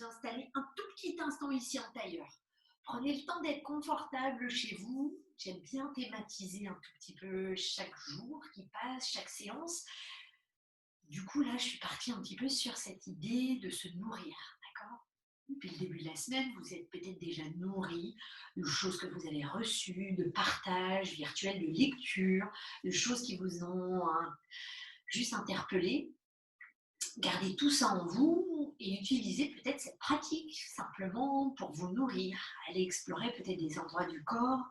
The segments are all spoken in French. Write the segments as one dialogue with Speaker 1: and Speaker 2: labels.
Speaker 1: vous installer un tout petit instant ici en tailleur. Prenez le temps d'être confortable chez vous. J'aime bien thématiser un tout petit peu chaque jour qui passe, chaque séance. Du coup, là, je suis partie un petit peu sur cette idée de se nourrir, d'accord? Depuis le début de la semaine, vous êtes peut-être déjà nourri de choses que vous avez reçues, de partage virtuel, de lecture, de choses qui vous ont juste interpellé. Gardez tout ça en vous et utilisez peut-être cette pratique simplement pour vous nourrir. Allez explorer peut-être des endroits du corps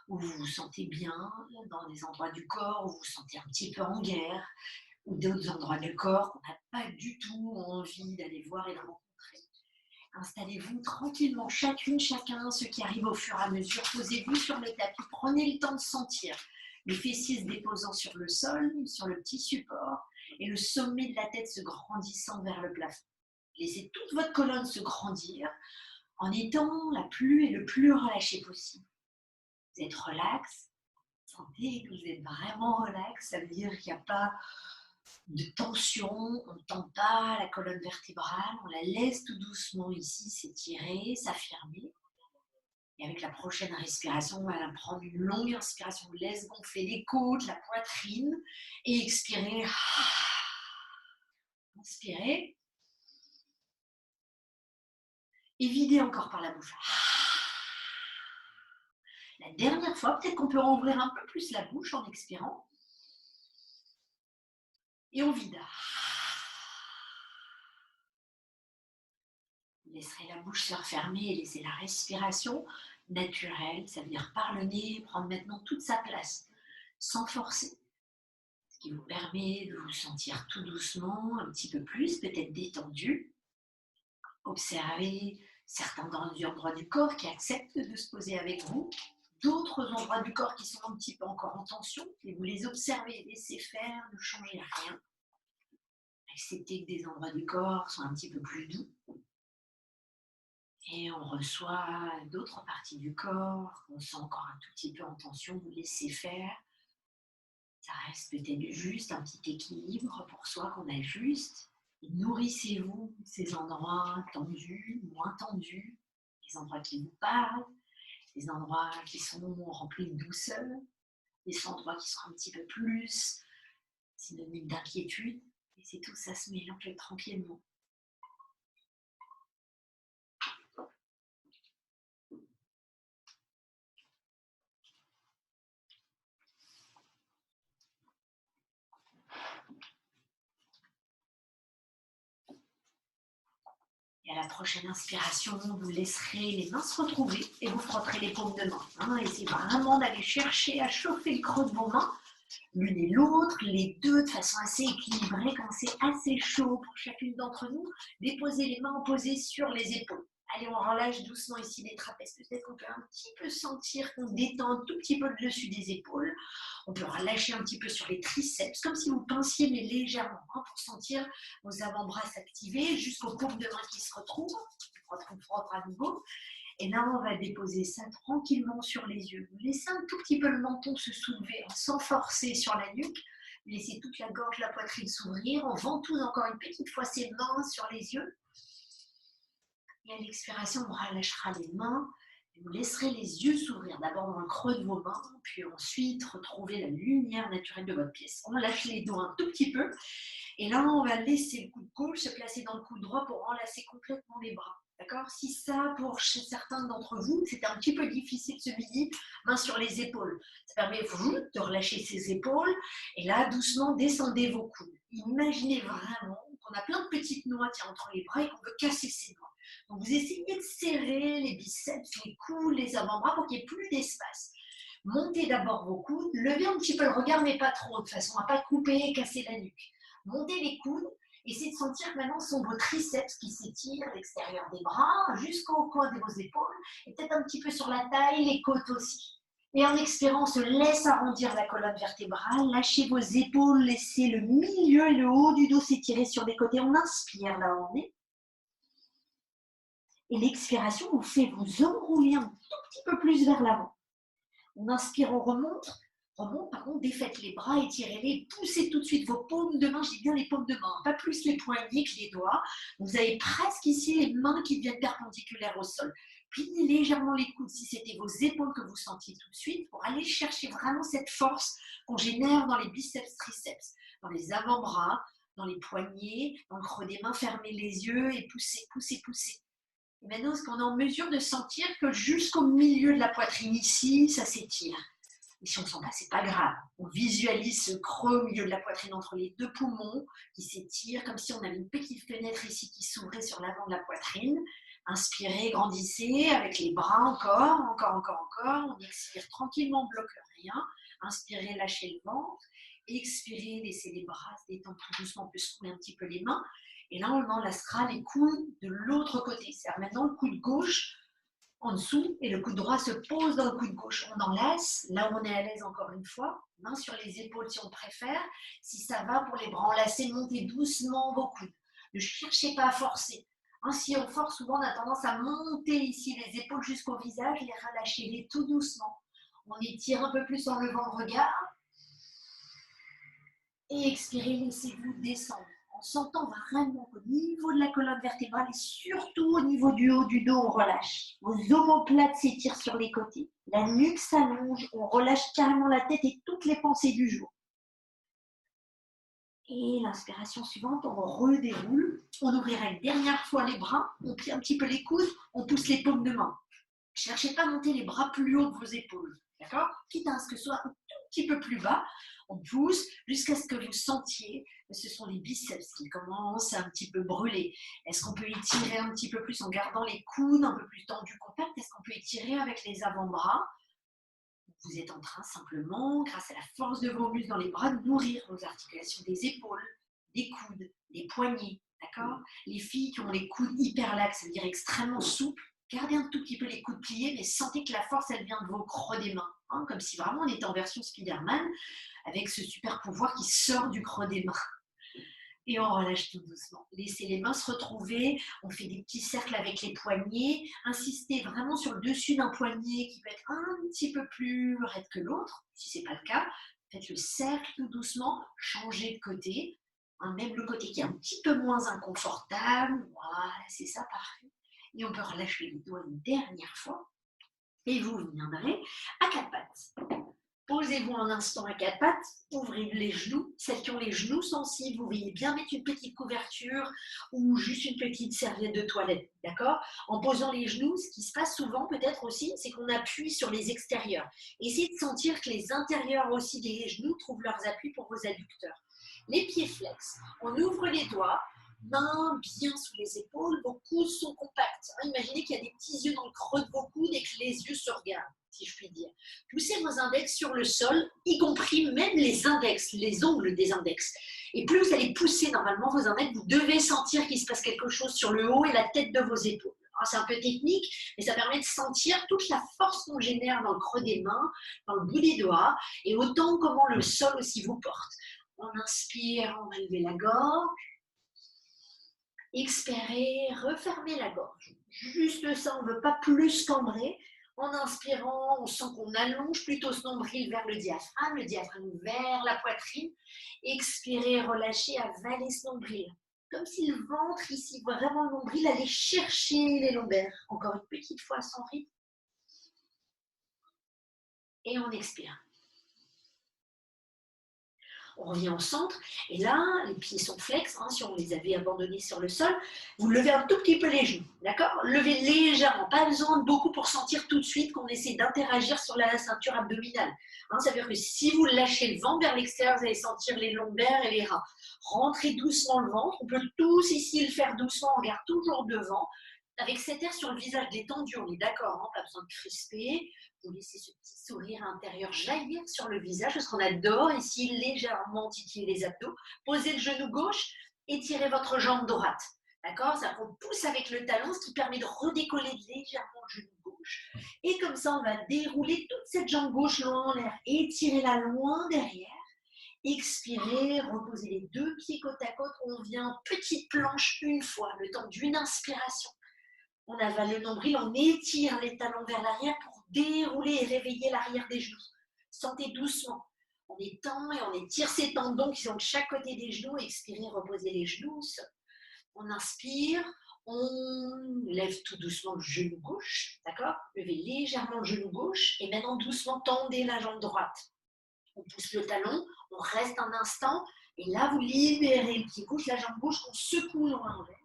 Speaker 1: où vous vous sentez bien, dans des endroits du corps où vous vous sentez un petit peu en guerre, ou d'autres endroits du corps qu'on n'a pas du tout envie d'aller voir et de rencontrer. Installez-vous tranquillement, chacune, chacun, ceux qui arrivent au fur et à mesure. Posez-vous sur le tapis, prenez le temps de sentir les fessiers se déposant sur le sol, sur le petit support, et le sommet de la tête se grandissant vers le plafond. Laissez toute votre colonne se grandir en étant le plus relâché possible. Vous êtes relax, sentez que vous êtes vraiment relax, ça veut dire qu'il n'y a pas de tension, on ne tend pas la colonne vertébrale, on la laisse tout doucement ici s'étirer, s'affirmer. Et avec la prochaine respiration, on va prendre une longue inspiration, on laisse gonfler les côtes, la poitrine, et expirer. Inspirez. Et videz encore par la bouche. La dernière fois, peut-être qu'on peut rouvrir un peu plus la bouche en expirant. Et on vide. Vous laisserez la bouche se refermer et laisser la respiration naturelle, ça veut dire par le nez, prendre maintenant toute sa place, sans forcer. Ce qui vous permet de vous sentir tout doucement, un petit peu plus, peut-être détendu. Observez certains endroits du corps qui acceptent de se poser avec vous, d'autres endroits du corps qui sont un petit peu encore en tension, et vous les observez, laissez faire, ne changez rien. Acceptez que des endroits du corps sont un petit peu plus doux. Et on reçoit d'autres parties du corps, on sent encore un tout petit peu en tension, vous laissez faire. Ça reste peut-être juste un petit équilibre pour soi qu'on ajuste. Et nourrissez-vous ces endroits tendus, moins tendus, les endroits qui vous parlent, les endroits qui sont remplis de douceur, les endroits qui sont un petit peu plus synonymes d'inquiétude. Et c'est tout, ça se mélange tranquillement. Et à la prochaine inspiration, vous laisserez les mains se retrouver et vous frotterez les paumes de main. Essayez vraiment d'aller chercher à chauffer le creux de vos mains, l'une et l'autre, les deux de façon assez équilibrée. Quand c'est assez chaud pour chacune d'entre nous, déposez les mains posées sur les épaules. Allez, on relâche doucement ici les trapèzes. Peut-être qu'on peut un petit peu sentir qu'on détend un tout petit peu le dessus des épaules. On peut relâcher un petit peu sur les triceps, comme si vous pinciez, mais légèrement, pour sentir vos avant-bras s'activer jusqu'aux paumes de main qui se retrouvent. On frotte à nouveau. Et là, on va déposer ça tranquillement sur les yeux. Vous laissez un tout petit peu le menton se soulever sans forcer sur la nuque. Vous laissez toute la gorge, la poitrine s'ouvrir. On ventouse encore une petite fois ses mains sur les yeux. Et à l'expiration, on relâchera les mains. Et vous laisserez les yeux s'ouvrir. D'abord dans le creux de vos mains, puis ensuite retrouver la lumière naturelle de votre pièce. On lâche les dos un tout petit peu. Et là, on va laisser le coude gauche se placer dans le coude droit pour enlacer complètement les bras. D'accord? Si ça, pour certains d'entre vous, c'est un petit peu difficile ce midi, main sur les épaules. Ça permet de relâcher ses épaules. Et là, doucement, descendez vos coudes. Imaginez vraiment qu'on a plein de petites noix entre les bras et qu'on veut casser ces noix. Donc, vous essayez de serrer les biceps, les coudes, les avant-bras pour qu'il n'y ait plus d'espace. Montez d'abord vos coudes, levez un petit peu le regard, mais pas trop, de façon à ne pas couper et casser la nuque. Montez les coudes. Essayez de sentir que maintenant ce sont vos triceps qui s'étirent à l'extérieur des bras, jusqu'au coin de vos épaules, et peut-être un petit peu sur la taille, les côtes aussi. Et en expirant, on se laisse arrondir la colonne vertébrale, lâchez vos épaules, laissez le milieu et le haut du dos s'étirer sur les côtés. On inspire là où on est. Et l'expiration vous fait vous enrouler un tout petit peu plus vers l'avant. On inspire, on remonte. remonte, par contre, défaites les bras, étirez-les, poussez tout de suite vos paumes de main, je dis bien les paumes de main, pas plus les poignets que les doigts. Vous avez presque ici les mains qui deviennent perpendiculaires au sol. Pliez légèrement les coudes si c'était vos épaules que vous sentiez tout de suite pour aller chercher vraiment cette force qu'on génère dans les biceps, triceps, dans les avant-bras, dans les poignets, dans le creux des mains, fermez les yeux et poussez, poussez, poussez. Et maintenant, est-ce qu'on est en mesure de sentir que jusqu'au milieu de la poitrine ici, ça s'étire? Et si on ne sent pas, c'est pas grave. On visualise ce creux au milieu de la poitrine entre les deux poumons qui s'étire comme si on avait une petite fenêtre ici qui s'ouvrait sur l'avant de la poitrine. Inspirez, grandissez avec les bras encore, encore, encore, encore. On expire tranquillement, on bloque rien. Inspirez, lâchez le ventre. Expirez, laissez les bras se détendre tout doucement, on peut secouer un petit peu les mains. Et là, on enlacera les coudes de l'autre côté. C'est-à-dire maintenant le coude gauche en dessous et le coude droit se pose dans le coude gauche. On enlace, là où on est à l'aise encore une fois, main sur les épaules si on préfère. Si ça va, pour les bras enlacés, montez doucement vos coudes. Ne cherchez pas à forcer. Si on force, souvent on a tendance à monter ici les épaules jusqu'au visage, les relâchez-les tout doucement. On étire un peu plus en levant le regard. Et expirez, laissez-vous descendre. En sentant vraiment qu'au niveau de la colonne vertébrale et surtout au niveau du haut du dos, on relâche. Vos omoplates s'étirent sur les côtés. La nuque s'allonge, on relâche carrément la tête et toutes les pensées du jour. Et l'inspiration suivante, on redéroule. On ouvrira une dernière fois les bras, on plie un petit peu les coudes, on pousse les paumes de main. Ne cherchez pas à monter les bras plus haut que vos épaules. D'accord? Quitte à ce que ce soit un tout petit peu plus bas, on pousse jusqu'à ce que vous sentiez que ce sont les biceps qui commencent à un petit peu brûler. Est-ce qu'on peut étirer un petit peu plus en gardant les coudes un peu plus tendus, compacts? Est-ce qu'on peut étirer avec les avant-bras? Vous êtes en train simplement, grâce à la force de vos muscles dans les bras, de nourrir vos articulations des épaules, des coudes, des poignets. D'accord? Les filles qui ont les coudes hyper laxes, ça veut dire extrêmement souples, gardez un tout petit peu les coudes pliés, mais sentez que la force, elle vient de vos creux des mains. Comme si vraiment on était en version Spider-Man, avec ce super pouvoir qui sort du creux des mains. Et on relâche tout doucement. Laissez les mains se retrouver. On fait des petits cercles avec les poignets. Insistez vraiment sur le dessus d'un poignet qui peut être un petit peu plus raide que l'autre. Si ce n'est pas le cas, faites le cercle tout doucement. Changez de côté. Même le côté qui est un petit peu moins inconfortable. Voilà, c'est ça, parfait. Et on peut relâcher les doigts une dernière fois. Et vous viendrez à quatre pattes. Posez-vous un instant à quatre pattes, ouvrez les genoux. Celles qui ont les genoux sensibles, vous voyez bien mettre une petite couverture ou juste une petite serviette de toilette, d'accord? En posant les genoux, ce qui se passe souvent peut-être aussi, c'est qu'on appuie sur les extérieurs. Essayez de sentir que les intérieurs aussi des genoux trouvent leurs appuis pour vos adducteurs. Les pieds flex, on ouvre les doigts, mains bien sous les épaules, vos coudes sont compacts. Imaginez qu'il y a des petits yeux dans le creux de vos coudes et que les yeux se regardent, si je puis dire. Poussez vos index sur le sol, y compris même les index, les ongles des index. Et plus vous allez pousser normalement vos index, vous devez sentir qu'il se passe quelque chose sur le haut et la tête de vos épaules. C'est un peu technique, mais ça permet de sentir toute la force qu'on génère dans le creux des mains, dans le bout des doigts, et autant comment le sol aussi vous porte. On inspire, on va lever la gorge. Expirez, refermez la gorge. Juste ça, on ne veut pas plus cambrer. En inspirant, on sent qu'on allonge plutôt ce nombril vers le diaphragme vers la poitrine. Expirez, relâchez, avalez ce nombril. Comme si le ventre, ici, vraiment le nombril, allait chercher les lombaires. Encore une petite fois sans rythme. Et on expire. On revient au centre, et là, les pieds sont flex, si on les avait abandonnés sur le sol, vous levez un tout petit peu les genoux, d'accord? Levez légèrement, pas besoin de beaucoup pour sentir tout de suite qu'on essaie d'interagir sur la ceinture abdominale. Ça veut dire que si vous lâchez le ventre vers l'extérieur, vous allez sentir les lombaires et les reins. Rentrez doucement le ventre, on peut tous ici le faire doucement, on regarde toujours devant, avec cet air sur le visage détendu, on est d'accord, pas besoin de crisper. Vous laissez ce petit sourire intérieur jaillir sur le visage, parce qu'on adore ici légèrement titiller les abdos. Posez le genou gauche, étirez votre jambe droite. D'accord? Ça, on pousse avec le talon, ce qui permet de redécoller légèrement le genou gauche. Et comme ça, on va dérouler toute cette jambe gauche loin en l'air. Étirez-la loin derrière. Expirez, reposez les deux pieds côte à côte. On vient petite planche une fois, le temps d'une inspiration. On avale le nombril, on étire les talons vers l'arrière pour dérouler et réveiller l'arrière des genoux. Sentez doucement. On étend et on étire ses tendons qui sont de chaque côté des genoux. Expirez, reposez les genoux. On inspire, on lève tout doucement le genou gauche, d'accord? Levez légèrement le genou gauche et maintenant doucement tendez la jambe droite. On pousse le talon, on reste un instant et là vous libérez le pied gauche, la jambe gauche, on secoue loin envers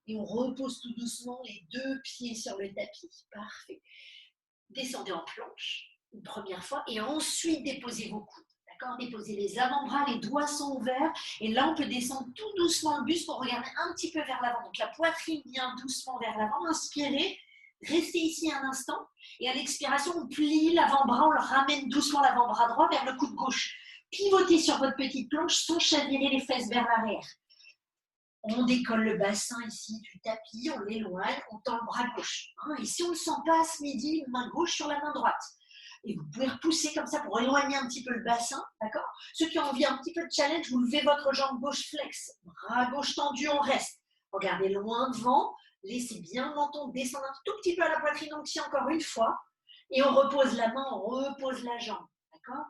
Speaker 1: et on repose tout doucement les deux pieds sur le tapis. Parfait. Descendez en planche une première fois et ensuite déposez vos coudes. D'accord? Déposez les avant-bras, les doigts sont ouverts et là on peut descendre tout doucement le buste pour regarder un petit peu vers l'avant. Donc la poitrine vient doucement vers l'avant, inspirez, restez ici un instant et à l'expiration on plie l'avant-bras, on le ramène doucement l'avant-bras droit vers le coude gauche. Pivotez sur votre petite planche sans chavirer les fesses vers l'arrière. On décolle le bassin ici du tapis, on l'éloigne, on tend le bras gauche. Et si on ne le sent pas à ce midi, main gauche sur la main droite. Et vous pouvez repousser comme ça pour éloigner un petit peu le bassin, d'accord? Ceux qui ont envie un petit peu de challenge, vous levez votre jambe gauche flex, bras gauche tendu, on reste. Regardez loin devant, laissez bien le menton descendre un tout petit peu à la poitrine, donc ici encore une fois. Et on repose la main, on repose la jambe, d'accord?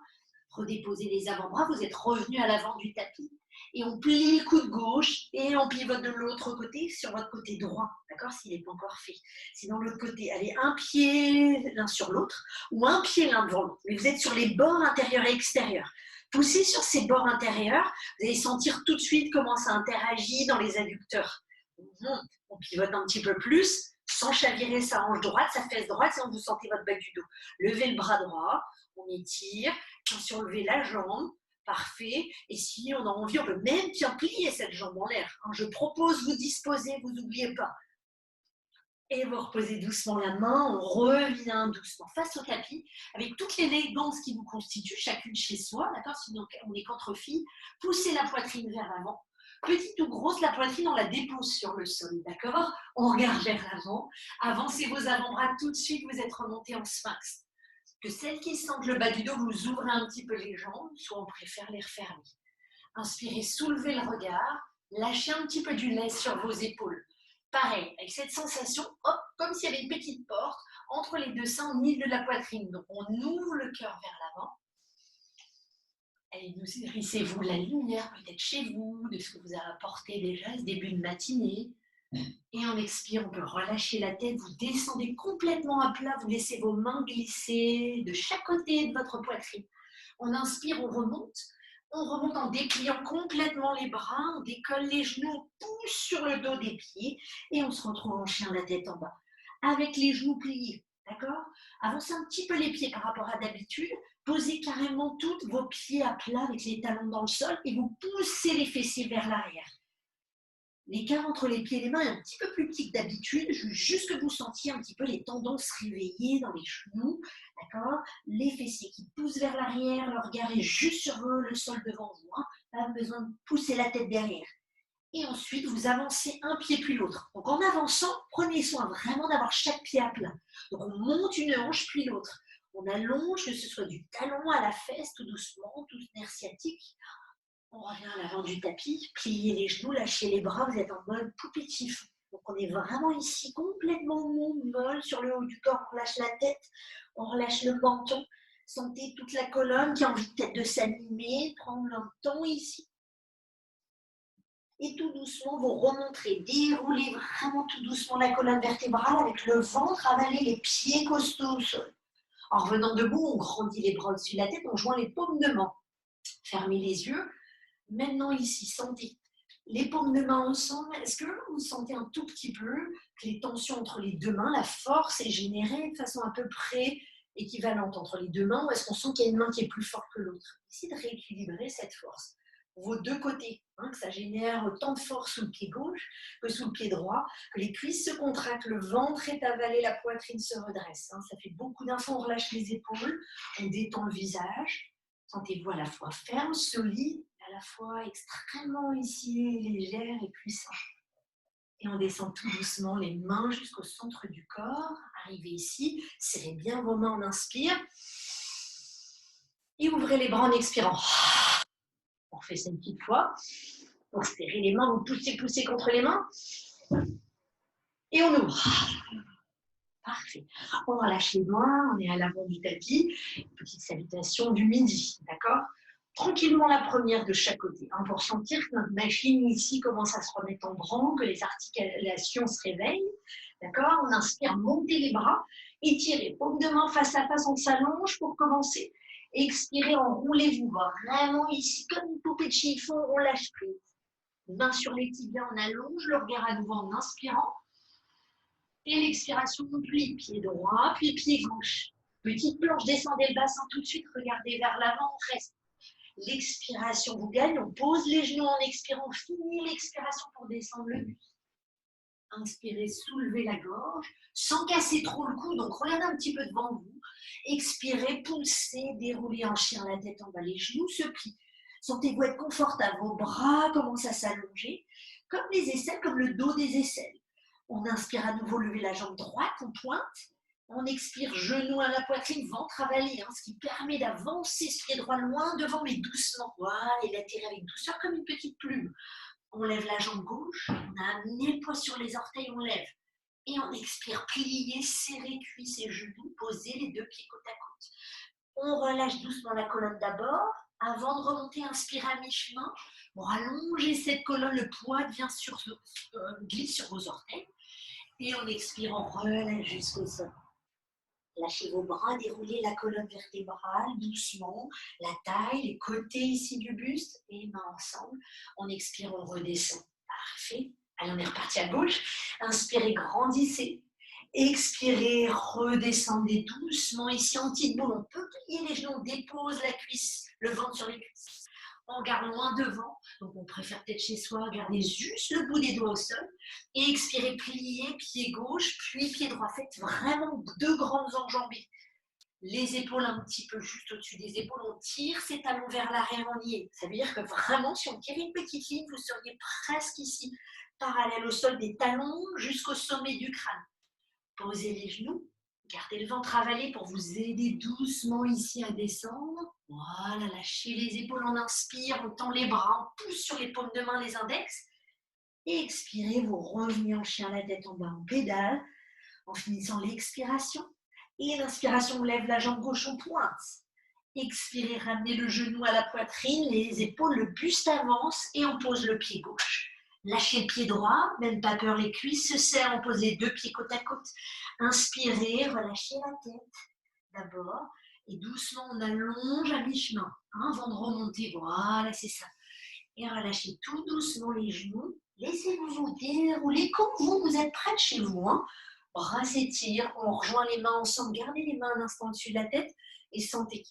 Speaker 1: Redéposez les avant-bras, vous êtes revenu à l'avant du tapis. Et on plie le coude gauche et on pivote de l'autre côté sur votre côté droit, d'accord, s'il n'est pas encore fait. Sinon, l'autre côté, allez, un pied l'un sur l'autre ou un pied l'un devant l'autre. Mais vous êtes sur les bords intérieurs et extérieurs. Poussez sur ces bords intérieurs, vous allez sentir tout de suite comment ça interagit dans les adducteurs. On pivote un petit peu plus, sans chavirer sa hanche droite, sa fesse droite, sinon vous sentez votre bas du dos. Levez le bras droit, on étire, attention, levez la jambe. Parfait. Et si on a envie, on peut même plier cette jambe en l'air. Je propose, vous disposez, vous n'oubliez pas. Et vous reposez doucement la main, on revient doucement face au tapis, avec toute l'élégance qui vous constitue, chacune chez soi, d'accord? Si on est qu'entre filles, poussez la poitrine vers l'avant. Petite ou grosse, la poitrine, on la dépose sur le sol, d'accord? On regarde vers l'avant. Avancez vos avant-bras tout de suite, vous êtes remonté en sphinx. Que celles qui sentent le bas du dos, vous ouvrez un petit peu les jambes, soit on préfère les refermer. Inspirez, soulevez le regard, lâchez un petit peu du lait sur vos épaules. Pareil, avec cette sensation, hop, comme s'il y avait une petite porte entre les deux seins au milieu de la poitrine. Donc on ouvre le cœur vers l'avant. Allez, nourrissez-vous la lumière, peut-être chez vous, de ce que vous avez apporté déjà ce début de matinée. Et en expire, on peut relâcher la tête, vous descendez complètement à plat, vous laissez vos mains glisser de chaque côté de votre poitrine. On inspire, on remonte en dépliant complètement les bras, on décolle les genoux, on pousse sur le dos des pieds et on se retrouve en chien, la tête en bas. Avec les genoux pliés, d'accord? Avancez un petit peu les pieds par rapport à d'habitude, posez carrément tous vos pieds à plat avec les talons dans le sol et vous poussez les fessiers vers l'arrière. L'écart entre les pieds et les mains est un petit peu plus petit que d'habitude, juste que vous sentiez un petit peu les tendons se réveiller dans les genoux, d'accord? Les fessiers qui poussent vers l'arrière, le regard est juste sur le sol devant vous, pas besoin de pousser la tête derrière. Et ensuite, vous avancez un pied puis l'autre. Donc en avançant, prenez soin vraiment d'avoir chaque pied à plat. Donc on monte une hanche puis l'autre. On allonge, que ce soit du talon à la fesse, tout doucement, tout nerf sciatique. On revient à l'avant du tapis, pliez les genoux, lâchez les bras, vous êtes en mode poupée de chiffon. Donc on est vraiment ici complètement mou, molle sur le haut du corps, on relâche la tête, on relâche le menton. Sentez toute la colonne qui a envie peut-être de s'animer, prendre un temps ici. Et tout doucement, vous remonterez, déroulez vraiment tout doucement la colonne vertébrale avec le ventre, avalez les pieds costauds au sol. En revenant debout, on grandit les bras au-dessus de la tête, on joint les paumes de main. Fermez les yeux. Maintenant ici, sentez les paumes de main ensemble. Est-ce que vous sentez un tout petit peu que les tensions entre les deux mains, la force est générée de façon à peu près équivalente entre les deux mains, ou est-ce qu'on sent qu'il y a une main qui est plus forte que l'autre? Essayez de rééquilibrer cette force. Vos deux côtés, que ça génère autant de force sous le pied gauche que sous le pied droit, que les cuisses se contractent, le ventre est avalé, la poitrine se redresse. Ça fait beaucoup d'infos, on relâche les épaules, on détend le visage. Sentez-vous à la fois ferme, solide, à la fois extrêmement ici légère et puissante. Et on descend tout doucement les mains jusqu'au centre du corps. Arrivez ici, serrez bien vos mains, on inspire. Et ouvrez les bras en expirant. On refait ça une petite fois. Donc serrez les mains, vous poussez contre les mains. Et on ouvre. Parfait. On relâche les mains, on est à l'avant du tapis. Petite salutation du midi, d'accord? tranquillement la première de chaque côté, hein, pour sentir que notre machine ici commence à se remettre en branle, que les articulations se réveillent. D'accord? On inspire, montez les bras, étirez, paume de main face à face, on s'allonge pour commencer. Expirez, enroulez-vous vraiment ici, comme une poupée de chiffon, on lâche prise. Main sur les tibias, on allonge le regard à nouveau en inspirant. Et l'expiration, on plie pied droit, puis pied gauche. Petite planche, descendez le bassin tout de suite, regardez vers l'avant, on reste. L'expiration vous gagne, on pose les genoux en expirant, on finit l'expiration pour descendre le buste. Inspirez, soulevez la gorge, sans casser trop le cou, donc regardez un petit peu devant vous. Expirez, poussez, déroulez en chien la tête en bas, les genoux se plient. Sentez-vous être confortable, vos bras commencent à s'allonger, comme les aisselles, comme le dos des aisselles. On inspire à nouveau, lever la jambe droite, on pointe. On expire, genou à la poitrine, ventre avalé, hein, ce qui permet d'avancer ce pied droit loin devant, mais doucement. Voilà, et l'attirer avec douceur comme une petite plume. On lève la jambe gauche, on a amené le poids sur les orteils, on lève. Et on expire, plier, serrer cuisses et genoux, poser les deux pieds côte à côte. On relâche doucement la colonne d'abord. Avant de remonter, inspire à mi-chemin. Pour allonger cette colonne, le poids glisse sur vos orteils. Et on expire, on relâche jusqu'au sol. Lâchez vos bras, déroulez la colonne vertébrale doucement, la taille, les côtés ici du buste, et mains ensemble. On expire, on redescend. Parfait. Allez, on est reparti à gauche. Inspirez, grandissez. Expirez, redescendez doucement ici en petite boule. On peut plier les genoux, on dépose la cuisse, le ventre sur les cuisses. On garde loin devant, donc on préfère peut-être chez soi, garder juste le bout des doigts au sol. Et expirez, pliez, pied gauche, puis pied droit. Faites vraiment deux grandes enjambées. Les épaules un petit peu juste au-dessus des épaules, on tire ses talons vers l'arrière, on y est. Ça veut dire que vraiment, si on tire une petite ligne, vous seriez presque ici, parallèle au sol des talons jusqu'au sommet du crâne. Posez les genoux, gardez le ventre avalé pour vous aider doucement ici à descendre. Voilà, lâchez les épaules, on inspire, on tend les bras, on pousse sur les paumes de main, les index. Et expirez, vous revenez en chien, la tête en bas, en pédale, en finissant l'expiration. Et l'inspiration, on lève la jambe gauche, on pointe. Expirez, ramenez le genou à la poitrine, les épaules, le buste avance et on pose le pied gauche. Lâchez le pied droit, même pas peur, les cuisses se serrent, on pose les deux pieds côte à côte. Inspirez, relâchez la tête d'abord et doucement on allonge à mi-chemin avant de remonter. Voilà, c'est ça. Et relâchez tout doucement les genoux. Laissez-vous vous dérouler comme vous êtes près de chez vous. Hein. Bras s'étirent, on rejoint les mains ensemble. Gardez les mains un instant au-dessus de la tête et sentez.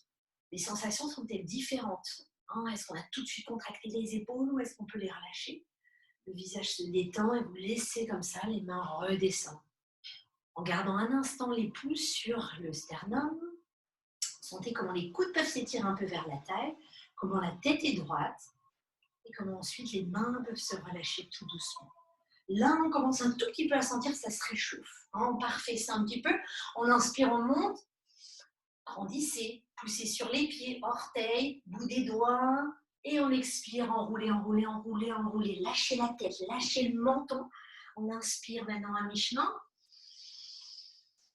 Speaker 1: Les sensations sont-elles différentes? Hein, est-ce qu'on a tout de suite contracté les épaules ou est-ce qu'on peut les relâcher? Le visage se détend et vous laissez comme ça les mains redescendre. En gardant un instant les pouces sur le sternum, sentez comment les coudes peuvent s'étirer un peu vers la taille, comment la tête est droite et comment ensuite les mains peuvent se relâcher tout doucement. Là, on commence un tout petit peu à sentir que ça se réchauffe. On parfait ça un petit peu. On inspire, on monte. Grandissez, poussez sur les pieds, orteils, bout des doigts. Et on expire, enroulez, enroulez, enroulez, enroulez. Lâchez la tête, lâchez le menton. On inspire maintenant à mi-chemin.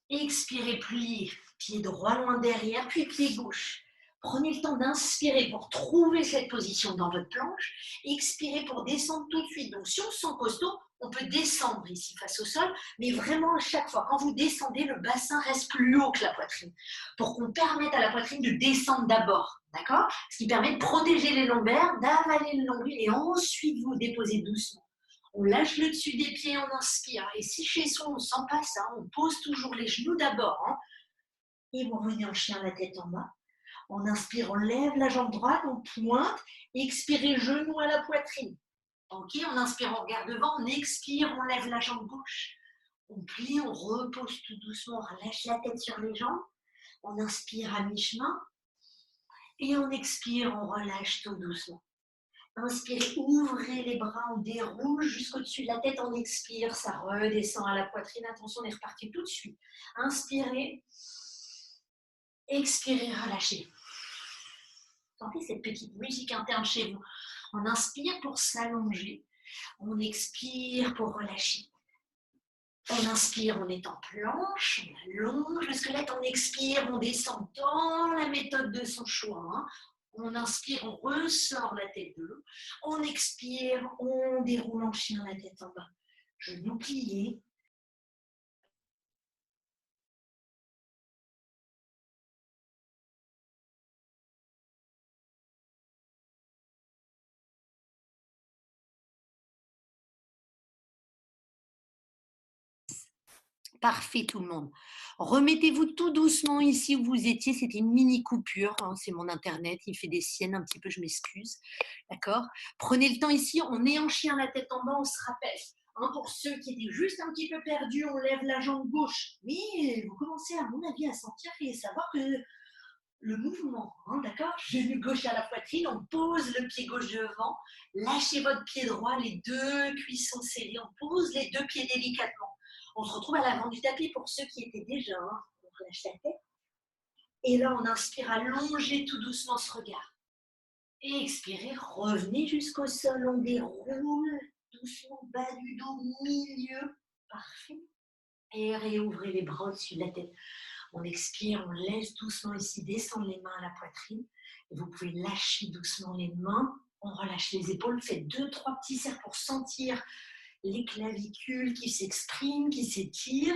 Speaker 1: Expirez, pliez. Pied droit loin derrière, puis pied gauche. Prenez le temps d'inspirer pour trouver cette position dans votre planche. Expirez pour descendre tout de suite. Donc si on se sent costaud, on peut descendre ici face au sol, mais vraiment à chaque fois, quand vous descendez, le bassin reste plus haut que la poitrine, pour qu'on permette à la poitrine de descendre d'abord, d'accord? Ce qui permet de protéger les lombaires, d'avaler le nombril et ensuite vous déposez doucement. On lâche le dessus des pieds, on inspire. Et si chez soi, on ne sent pas ça, on pose toujours les genoux d'abord. Hein, et vous revenez en chien, la tête en bas. On inspire, on lève la jambe droite, on pointe. Expirez, genou à la poitrine. Ok, on inspire, on regarde devant, on expire, on lève la jambe gauche. On plie, on repose tout doucement, on relâche la tête sur les jambes. On inspire à mi-chemin. Et on expire, on relâche tout doucement. Inspirez, ouvrez les bras, on déroule jusqu'au-dessus de la tête, on expire, ça redescend à la poitrine. Attention, on est reparti tout de suite. Inspirez, expirez, relâchez. Sentez cette petite musique interne chez vous. On inspire pour s'allonger. On expire pour relâcher. On inspire, on est en planche, on allonge le squelette, on expire, on descend dans la méthode de son choix. Hein. On inspire, on ressort la tête de l'eau. On expire, on déroule en chien la tête en bas. Genoux pliés. Parfait tout le monde. Remettez-vous tout doucement ici où vous étiez. C'était une mini coupure, hein, c'est mon internet, il fait des siennes un petit peu, je m'excuse. D'accord. Prenez le temps ici, on est en chien la tête en bas, on se rappelle. Hein, pour ceux qui étaient juste un petit peu perdus, on lève la jambe gauche. Mais vous commencez à mon avis à sentir et savoir que le mouvement, hein, d'accord. Genou gauche à la poitrine, on pose le pied gauche devant, lâchez votre pied droit, les deux cuisses sont serrées, on pose les deux pieds délicatement. On se retrouve à l'avant du tapis pour ceux qui étaient déjà, hein. On relâche la tête. Et là, on inspire, allongez tout doucement ce regard. Et expirez, revenez jusqu'au sol, on déroule doucement, bas du dos, milieu. Parfait. Et réouvrez les bras au-dessus de la tête. On expire, on laisse doucement ici descendre les mains à la poitrine. Et vous pouvez lâcher doucement les mains. On relâche les épaules. Faites 2-3 petits cercles pour sentir les clavicules qui s'expriment, qui s'étirent.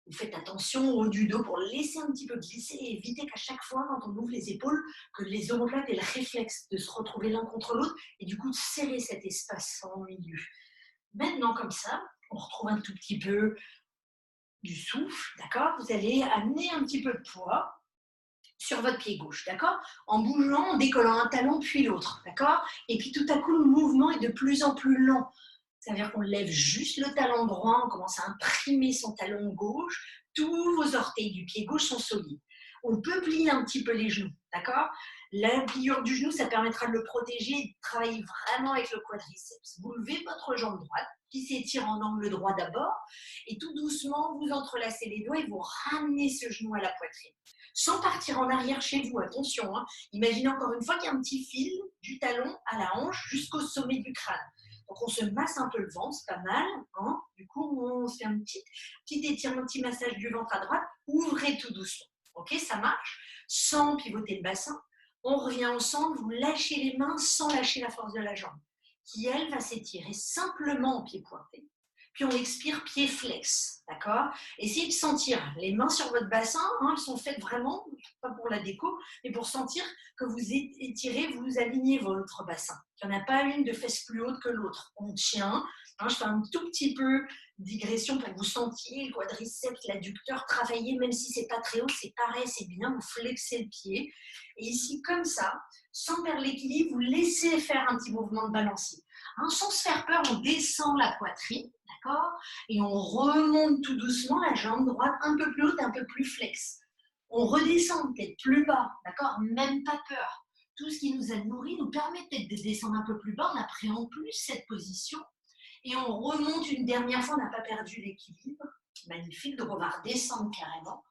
Speaker 1: Vous faites attention au haut du dos pour laisser un petit peu glisser et éviter qu'à chaque fois, quand on ouvre les épaules, que les omoplates aient le réflexe de se retrouver l'un contre l'autre et du coup de serrer cet espace en milieu. Maintenant, comme ça, on retrouve un tout petit peu du souffle, d'accord. Vous allez amener un petit peu de poids sur votre pied gauche, d'accord, en bougeant, en décollant un talon puis l'autre, d'accord. Et puis tout à coup, le mouvement est de plus en plus lent. C'est-à-dire qu'on lève juste le talon droit, on commence à imprimer son talon gauche, tous vos orteils du pied gauche sont solides. On peut plier un petit peu les genoux, d'accord. La pliure du genou, ça permettra de le protéger et de travailler vraiment avec le quadriceps. Vous levez votre jambe droite, qui s'étire en angle droit d'abord, et tout doucement, vous entrelacez les doigts et vous ramenez ce genou à la poitrine. Sans partir en arrière chez vous, attention, hein. Imaginez encore une fois qu'il y a un petit fil du talon à la hanche jusqu'au sommet du crâne. Donc on se masse un peu le ventre, c'est pas mal. Hein. Du coup, on se fait un petit étirement, un petit massage du ventre à droite. Ouvrez tout doucement. Ok, ça marche. Sans pivoter le bassin. On revient au centre, vous lâchez les mains sans lâcher la force de la jambe, qui elle va s'étirer simplement en pied pointé. Puis on expire pied flex, d'accord. Essayez de sentir les mains sur votre bassin, hein, elles sont faites vraiment, pas pour la déco, mais pour sentir que vous étirez, vous alignez votre bassin. Il n'y en a pas une de fesse plus haute que l'autre. On tient, hein, je fais un tout petit peu digression pour que vous sentiez le quadriceps, l'adducteur travailler, même si c'est pas très haut, c'est pareil, c'est bien, vous flexez le pied. Et ici, comme ça, sans perdre l'équilibre, vous laissez faire un petit mouvement de balancier. Hein, sans se faire peur, on descend la poitrine, d'accord, et on remonte tout doucement la jambe droite un peu plus haute, un peu plus flex. On redescend peut-être plus bas, d'accord, même pas peur. Tout ce qui nous a nourris nous permet peut-être de descendre un peu plus bas, on appréhende plus cette position. Et on remonte une dernière fois, on n'a pas perdu l'équilibre. Magnifique, donc on va redescendre carrément.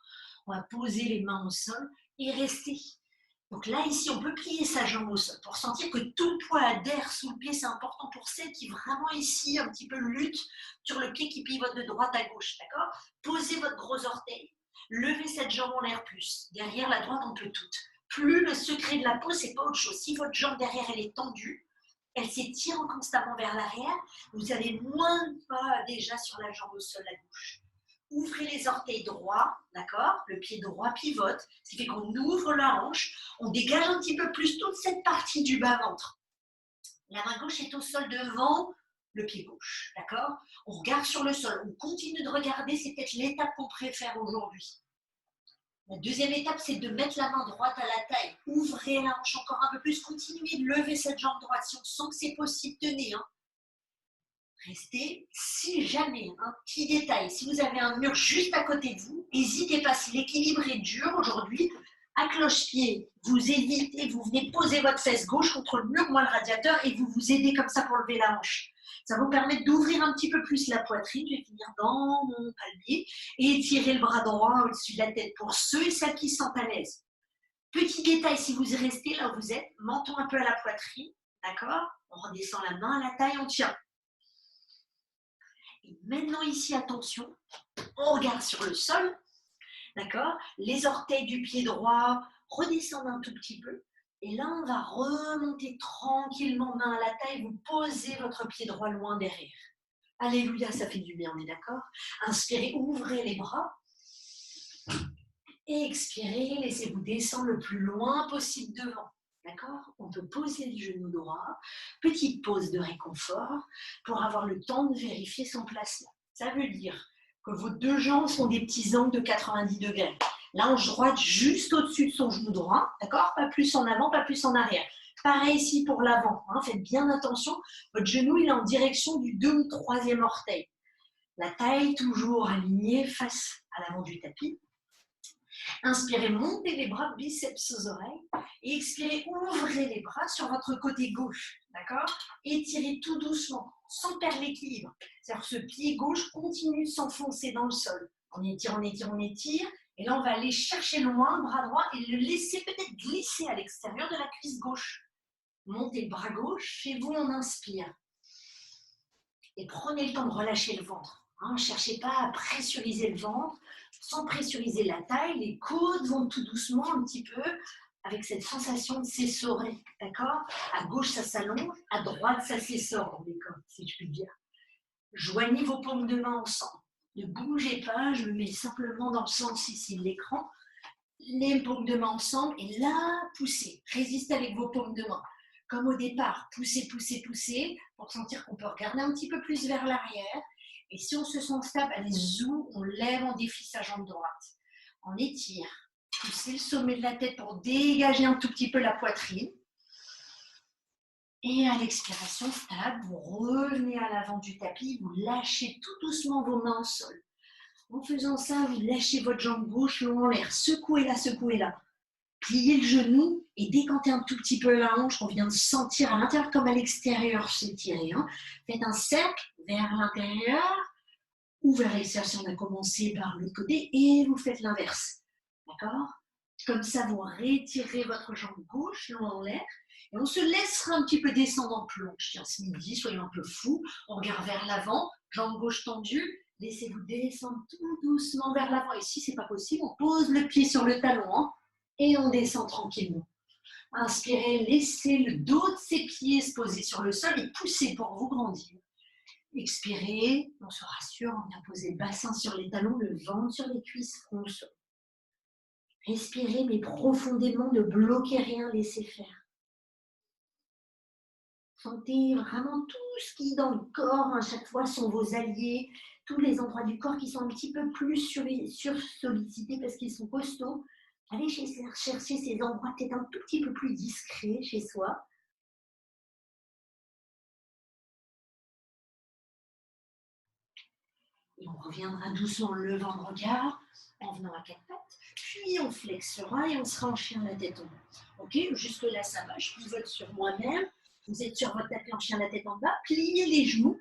Speaker 1: On va poser les mains au sol et rester. Donc là, ici, on peut plier sa jambe au sol pour sentir que tout le poids adhère sous le pied. C'est important pour celles qui vraiment ici, un petit peu luttent sur le pied qui pivote de droite à gauche. D'accord. Posez votre gros orteil. Levez cette jambe en l'air plus. Derrière la droite, on peut toute. Plus le secret de la pose, c'est pas autre chose. Si votre jambe derrière, elle est tendue, elle s'étire constamment vers l'arrière, vous avez moins de pas déjà sur la jambe au sol à gauche. Ouvrez les orteils droits, d'accord. Le pied droit pivote, ce qui fait qu'on ouvre la hanche, on dégage un petit peu plus toute cette partie du bas-ventre. La main gauche est au sol devant le pied gauche, d'accord. On regarde sur le sol, on continue de regarder, c'est peut-être l'étape qu'on préfère aujourd'hui. La deuxième étape, c'est de mettre la main droite à la taille. Ouvrez la hanche encore un peu plus, continuez de lever cette jambe droite. Si on sent que c'est possible, tenez. Hein. Restez, si jamais, un petit détail, si vous avez un mur juste à côté de vous, n'hésitez pas, si l'équilibre est dur aujourd'hui, à cloche-pied, vous évitez, vous venez poser votre fesse gauche contre le mur, moi le radiateur, et vous vous aidez comme ça pour lever la hanche. Ça vous permet d'ouvrir un petit peu plus la poitrine, je vais finir dans mon palmier, et étirer le bras droit au-dessus de la tête pour ceux et celles qui se sentent à l'aise. Petit détail, si vous restez là où vous êtes, menton un peu à la poitrine, d'accord. On redescend la main à la taille, on tient. Et maintenant ici, attention, on regarde sur le sol, d'accord. Les orteils du pied droit redescendent un tout petit peu. Et là, on va remonter tranquillement main à la taille, vous posez votre pied droit loin derrière. Alléluia, ça fait du bien, on est d'accord? Inspirez, ouvrez les bras. Et expirez, laissez-vous descendre le plus loin possible devant. D'accord? On peut poser les genoux droits. Petite pause de réconfort pour avoir le temps de vérifier son placement. Ça veut dire que vos deux jambes sont des petits angles de 90 degrés. L'ange droite juste au-dessus de son genou droit. D'accord? Pas plus en avant, pas plus en arrière. Pareil ici pour l'avant. Hein, faites bien attention. Votre genou il est en direction du 2 ou 3e orteil. La taille toujours alignée face à l'avant du tapis. Inspirez, montez les bras, biceps aux oreilles. Et expirez, ouvrez les bras sur votre côté gauche. D'accord? Étirez tout doucement, sans perdre l'équilibre. C'est-à-dire que ce pied gauche continue de s'enfoncer dans le sol. On étire, on étire, on étire. Et là, on va aller chercher loin le bras droit et le laisser peut-être glisser à l'extérieur de la cuisse gauche. Montez le bras gauche. Chez vous, on inspire. Et prenez le temps de relâcher le ventre. Ne cherchez pas à pressuriser le ventre, sans pressuriser la taille. Les côtes vont tout doucement un petit peu avec cette sensation de s'essorer. D'accord? À gauche, ça s'allonge, à droite, ça s'essore dans les côtes, si je puis dire. Joignez vos paumes de main ensemble. Ne bougez pas, je me mets simplement dans le sens ici de l'écran. Les paumes de main ensemble et là, poussez. Résistez avec vos paumes de main. Comme au départ, poussez, poussez, poussez, pour sentir qu'on peut regarder un petit peu plus vers l'arrière. Et si on se sent stable, allez, zou, on lève, on défie sa jambe droite. On étire. Poussez le sommet de la tête pour dégager un tout petit peu la poitrine. Et à l'expiration stable, vous revenez à l'avant du tapis, vous lâchez tout doucement vos mains au sol. En faisant ça, vous lâchez votre jambe gauche long en l'air. Secouez-la, secouez-la. Pliez le genou et décantez un tout petit peu la hanche qu'on vient de sentir à l'intérieur comme à l'extérieur s'étirer. Hein. Faites un cercle vers l'intérieur ou vers l'extérieur si on a commencé par l'autre côté et vous faites l'inverse. D'accord? Comme ça, vous retirez votre jambe gauche long en l'air et on se laissera un petit peu descendre en plonge. Tiens, ce midi, soyons un peu fous. On regarde vers l'avant, jambe gauche tendue. Laissez-vous descendre tout doucement vers l'avant. Et si ce n'est pas possible, on pose le pied sur le talon. Hein. Et on descend tranquillement. Inspirez, laissez le dos de ses pieds se poser sur le sol et poussez pour vous grandir. Expirez, on se rassure, on vient poser le bassin sur les talons, le ventre sur les cuisses, front au sol. Respirez, mais profondément, ne bloquez rien, laissez faire. Sentez vraiment tout ce qui, dans le corps, à chaque fois, sont vos alliés, tous les endroits du corps qui sont un petit peu plus sursollicités parce qu'ils sont costauds. Allez chercher ces endroits peut-être un tout petit peu plus discrets chez soi. Et on reviendra doucement en levant le regard, en venant à quatre pattes. Puis on flexera et on sera en chien la tête en bas. Ok, jusque là ça va, je pivote sur moi-même. Vous êtes sur votre tapis en chien la tête en bas. Pliez les genoux.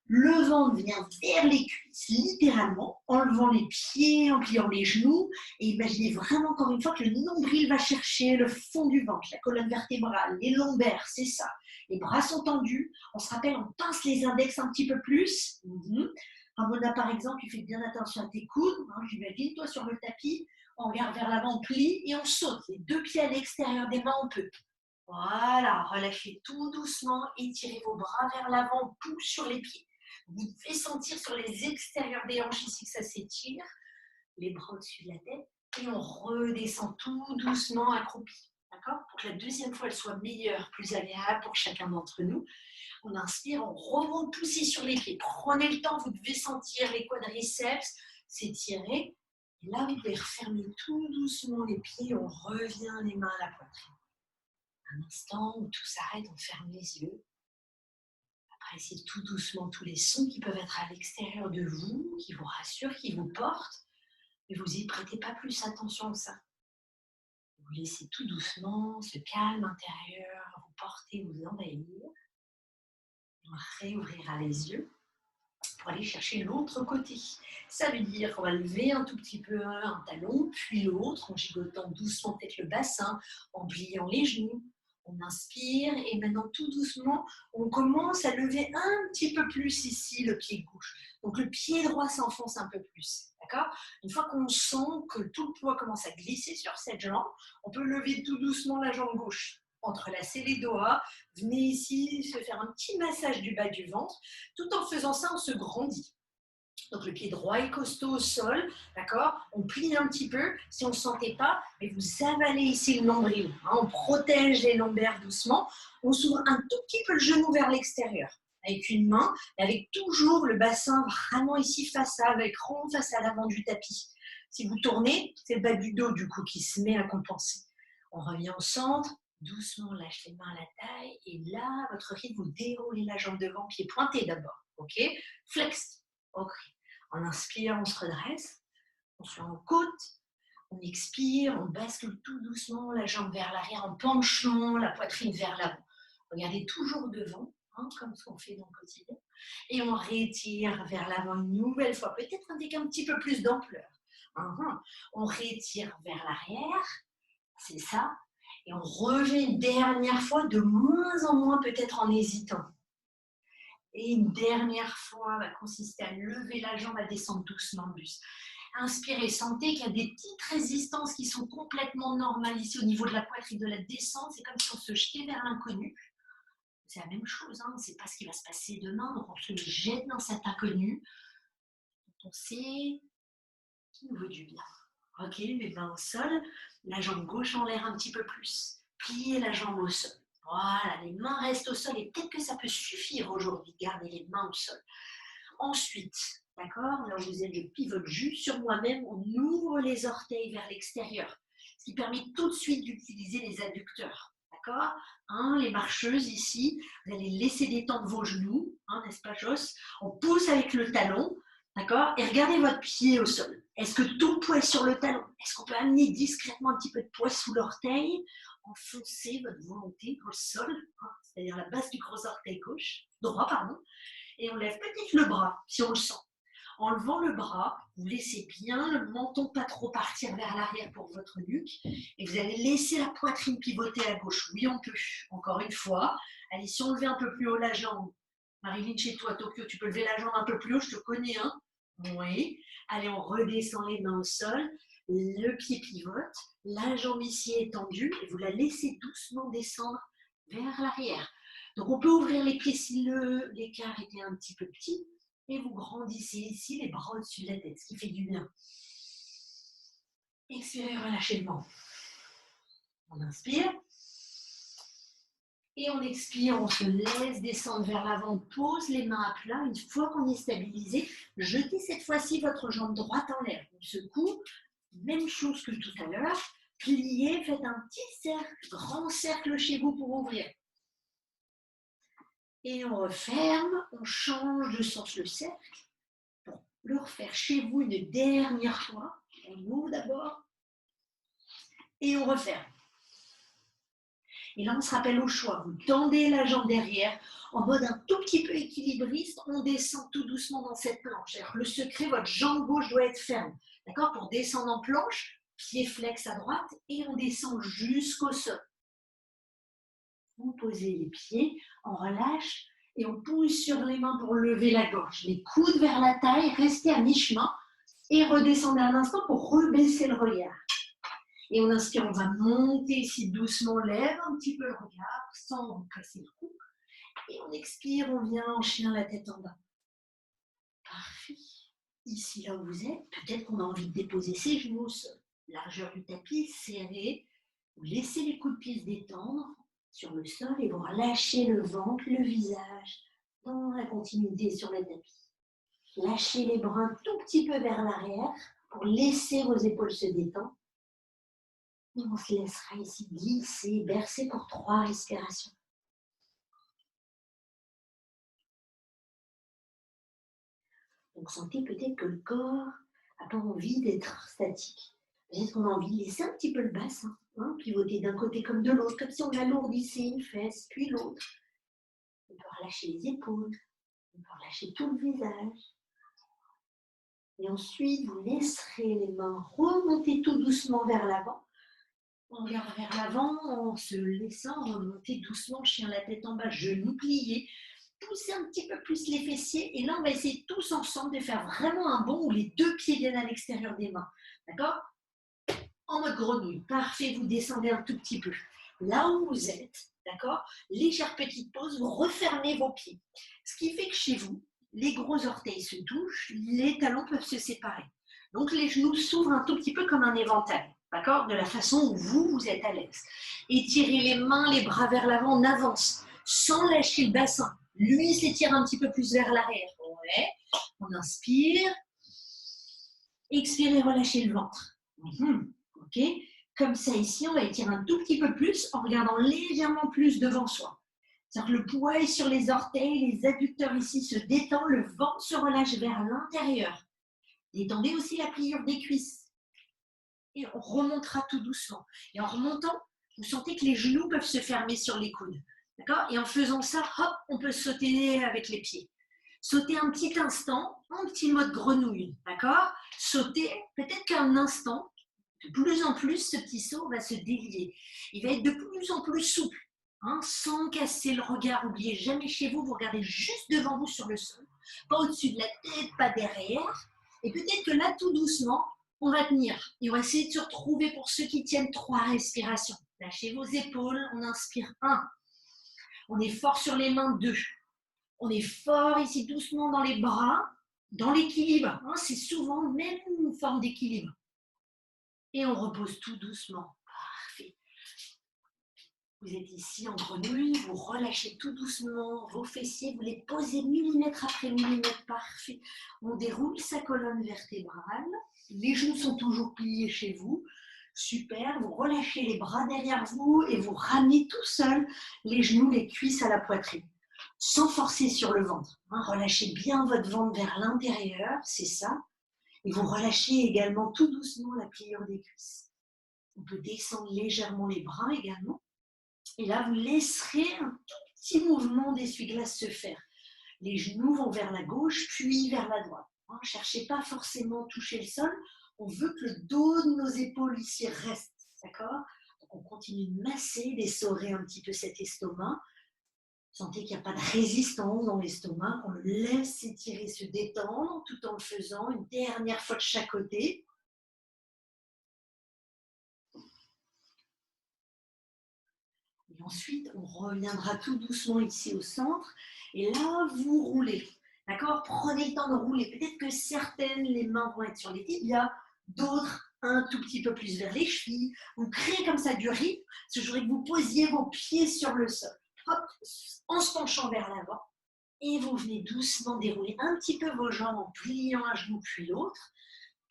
Speaker 1: Le ventre vient vers les cuisses, littéralement, en levant les pieds, en pliant les genoux. Et imaginez vraiment, encore une fois, que le nombril va chercher le fond du ventre, la colonne vertébrale, les lombaires, c'est ça. Les bras sont tendus. On se rappelle, on pince les index un petit peu plus. Ramona, par exemple, tu fais bien attention à tes coudes. J'imagine, toi, sur le tapis, on regarde vers l'avant, on plie et on saute. Les deux pieds à l'extérieur des mains, on peut. Voilà, relâchez tout doucement, étirez vos bras vers l'avant, on pousse sur les pieds. Vous devez sentir sur les extérieurs des hanches ici que ça s'étire, les bras au-dessus de la tête, et on redescend tout doucement accroupi. D'accord? Pour que la deuxième fois elle soit meilleure, plus agréable pour chacun d'entre nous. On inspire, on remonte, poussez sur les pieds. Prenez le temps, vous devez sentir les quadriceps s'étirer. Et là, vous pouvez refermer tout doucement les pieds, on revient les mains à la poitrine. Un instant où tout s'arrête, on ferme les yeux. Appréciez tout doucement tous les sons qui peuvent être à l'extérieur de vous, qui vous rassurent, qui vous portent, mais vous n'y prêtez pas plus attention que ça. Vous laissez tout doucement ce calme intérieur vous porter, vous envahir. On réouvrira les yeux pour aller chercher l'autre côté. Ça veut dire qu'on va lever un tout petit peu un talon, puis l'autre, en gigotant doucement peut-être le bassin, en pliant les genoux, On inspire et maintenant tout doucement, on commence à lever un petit peu plus ici le pied gauche. Donc le pied droit s'enfonce un peu plus. D'accord? Une fois qu'on sent que tout le poids commence à glisser sur cette jambe, on peut lever tout doucement la jambe gauche. Entrelacez les doigts, venez ici se faire un petit massage du bas du ventre. Tout en faisant ça, on se grandit. Donc le pied droit est costaud au sol, d'accord? On plie un petit peu, si on ne le sentait pas, mais vous avalez ici le nombril. Hein, on protège les lombaires doucement. On s'ouvre un tout petit peu le genou vers l'extérieur, avec une main, avec toujours le bassin vraiment ici face à, avec rond face à l'avant du tapis. Si vous tournez, c'est le bas du dos du coup qui se met à compenser. On revient au centre, doucement lâche les mains à la taille, et là, à votre rythme, vous déroulez la jambe devant, pied pointé d'abord, ok? Flex, ok. On inspire, on se redresse, on se met en côte, on expire, on bascule tout doucement la jambe vers l'arrière en penchant la poitrine vers l'avant. Regardez toujours devant, hein, comme ce qu'on fait dans le quotidien. Et on rétire vers l'avant une nouvelle fois, peut-être avec un petit peu plus d'ampleur. On rétire vers l'arrière, c'est ça. Et on revient une dernière fois, de moins en moins peut-être en hésitant. Et une dernière fois va consister à lever la jambe, à descendre doucement le buste. Inspirez, sentez qu'il y a des petites résistances qui sont complètement normales ici au niveau de la poitrine, de la descente. C'est comme si on se jetait vers l'inconnu. C'est la même chose, hein. On ne sait pas ce qui va se passer demain, donc on se jette dans cet inconnu. On sait qu'il nous veut du bien. Ok, les mains au sol, la jambe gauche en l'air un petit peu plus. Pliez la jambe au sol. Voilà, les mains restent au sol et peut-être que ça peut suffire aujourd'hui, garder les mains au sol. Ensuite, d'accord, là où vous êtes, je pivote juste sur moi-même, on ouvre les orteils vers l'extérieur, ce qui permet tout de suite d'utiliser les adducteurs. D'accord, les marcheuses ici, vous allez laisser détendre vos genoux, n'est-ce pas Joss? On pousse avec le talon, d'accord, et regardez votre pied au sol. Est-ce que tout le poids est sur le talon? Est-ce qu'on peut amener discrètement un petit peu de poids sous l'orteil? Enfoncez votre volonté dans le sol, c'est-à-dire la base du gros orteil gauche, droit, pardon, et on lève peut-être le bras si on le sent. En levant le bras, vous laissez bien le menton pas trop partir vers l'arrière pour votre nuque et vous allez laisser la poitrine pivoter à gauche. Oui, on peut. Encore une fois. Allez, si on levait un peu plus haut la jambe, Marilyn, chez toi, Tokyo, tu peux lever la jambe un peu plus haut, je te connais, hein? Oui. Allez, on redescend les mains au sol, le pied pivote, la jambe ici est tendue et vous la laissez doucement descendre vers l'arrière. Donc on peut ouvrir les pieds si l'écart était un petit peu petit et vous grandissez ici les bras au-dessus de la tête, ce qui fait du bien. Expirez, relâchez le ventre. On inspire. Et on expire, on se laisse descendre vers l'avant, on pose les mains à plat. Une fois qu'on est stabilisé, jetez cette fois-ci votre jambe droite en l'air. On secoue, même chose que tout à l'heure. Pliez, faites un petit cercle, grand cercle chez vous pour ouvrir. Et on referme, on change de sens le cercle pour le refaire chez vous une dernière fois. On ouvre d'abord et on referme. Et là, on se rappelle au choix. Vous tendez la jambe derrière en mode un tout petit peu équilibriste. On descend tout doucement dans cette planche. Alors, le secret, votre jambe gauche doit être ferme. D'accord? Pour descendre en planche, pied flex à droite et on descend jusqu'au sol. Vous posez les pieds, on relâche et on pousse sur les mains pour lever la gorge. Les coudes vers la taille, restez à mi-chemin et redescendez un instant pour rebaisser le regard. Et on inspire, on va monter ici doucement, on lève un petit peu le regard sans vous casser le cou. Et on expire, on vient en chien, la tête en bas. Parfait. Ici, là où vous êtes, peut-être qu'on a envie de déposer ses genoux au sol. Largeur du tapis, serré. Vous laissez les coudes de pied se détendre sur le sol et vous relâchez le ventre, le visage dans la continuité sur le tapis. Lâchez les bras un tout petit peu vers l'arrière pour laisser vos épaules se détendre. Et on se laissera ici glisser, bercer pour 3 respirations. Donc sentez peut-être que le corps n'a pas envie d'être statique. Peut-être qu'on a envie de laisser un petit peu le bassin, pivoter d'un côté comme de l'autre, comme si on alourdissait une fesse, puis l'autre. On peut relâcher les épaules, on peut relâcher tout le visage. Et ensuite, vous laisserez les mains remonter tout doucement vers l'avant. On regarde vers l'avant en se laissant remonter doucement, chien la tête en bas, genoux pliés. Poussez un petit peu plus les fessiers et là, on va essayer tous ensemble de faire vraiment un bond où les deux pieds viennent à l'extérieur des mains. D'accord? En mode grenouille. Parfait, vous descendez un tout petit peu. Là où vous êtes, d'accord? Légère petite pause, vous refermez vos pieds. Ce qui fait que chez vous, les gros orteils se touchent, les talons peuvent se séparer. Donc les genoux s'ouvrent un tout petit peu comme un éventail, d'accord? De la façon où vous êtes à l'aise. Étirez les mains, les bras vers l'avant, on avance, sans lâcher le bassin. Lui s'étire un petit peu plus vers l'arrière. Ouais. On inspire. Expirez, relâchez le ventre. Ok? Comme ça, ici, on va étirer un tout petit peu plus en regardant légèrement plus devant soi. C'est-à-dire que le poids est sur les orteils, les adducteurs ici se détendent, le ventre se relâche vers l'intérieur. Détendez aussi la pliure des cuisses. Et on remontera tout doucement. Et en remontant, vous sentez que les genoux peuvent se fermer sur les coudes. D'accord? Et en faisant ça, hop, on peut sauter avec les pieds. Sauter un petit instant, en petit mode grenouille. D'accord? Sauter peut-être qu'un instant, de plus en plus, ce petit saut va se délier. Il va être de plus en plus souple, hein, sans casser le regard. N'oubliez jamais chez vous, vous regardez juste devant vous sur le sol, pas au-dessus de la tête, pas derrière. Et peut-être que là, tout doucement, on va tenir. Et on va essayer de se retrouver pour ceux qui tiennent 3 respirations. Lâchez vos épaules, on inspire 1. On est fort sur les mains 2. On est fort ici doucement dans les bras, dans l'équilibre. Hein, c'est souvent même une forme d'équilibre. Et on repose tout doucement. Parfait. Vous êtes ici en grenouille, vous relâchez tout doucement vos fessiers, vous les posez millimètre après millimètre. Parfait. On déroule sa colonne vertébrale. Les genoux sont toujours pliés chez vous. Super. Vous relâchez les bras derrière vous et vous ramenez tout seul les genoux, les cuisses à la poitrine. Sans forcer sur le ventre. Hein, relâchez bien votre ventre vers l'intérieur, c'est ça. Et vous relâchez également tout doucement la pliure des cuisses. On peut descendre légèrement les bras également. Et là, vous laisserez un tout petit mouvement d'essuie-glace se faire. Les genoux vont vers la gauche, puis vers la droite. Ne cherchez pas forcément à toucher le sol. On veut que le dos de nos épaules ici reste. D'accord? Donc on continue de masser, d'essorer un petit peu cet estomac. Sentez qu'il n'y a pas de résistance dans l'estomac. On le laisse s'étirer, se détendre tout en le faisant une dernière fois de chaque côté. Et ensuite, on reviendra tout doucement ici au centre. Et là, vous roulez. D'accord? Prenez le temps de rouler. Peut-être que certaines, les mains vont être sur les tibias, d'autres un tout petit peu plus vers les chevilles. Vous créez comme ça du rythme. Je voudrais que vous posiez vos pieds sur le sol. Hop, en se penchant vers l'avant. Et vous venez doucement dérouler un petit peu vos jambes en pliant un genou puis l'autre.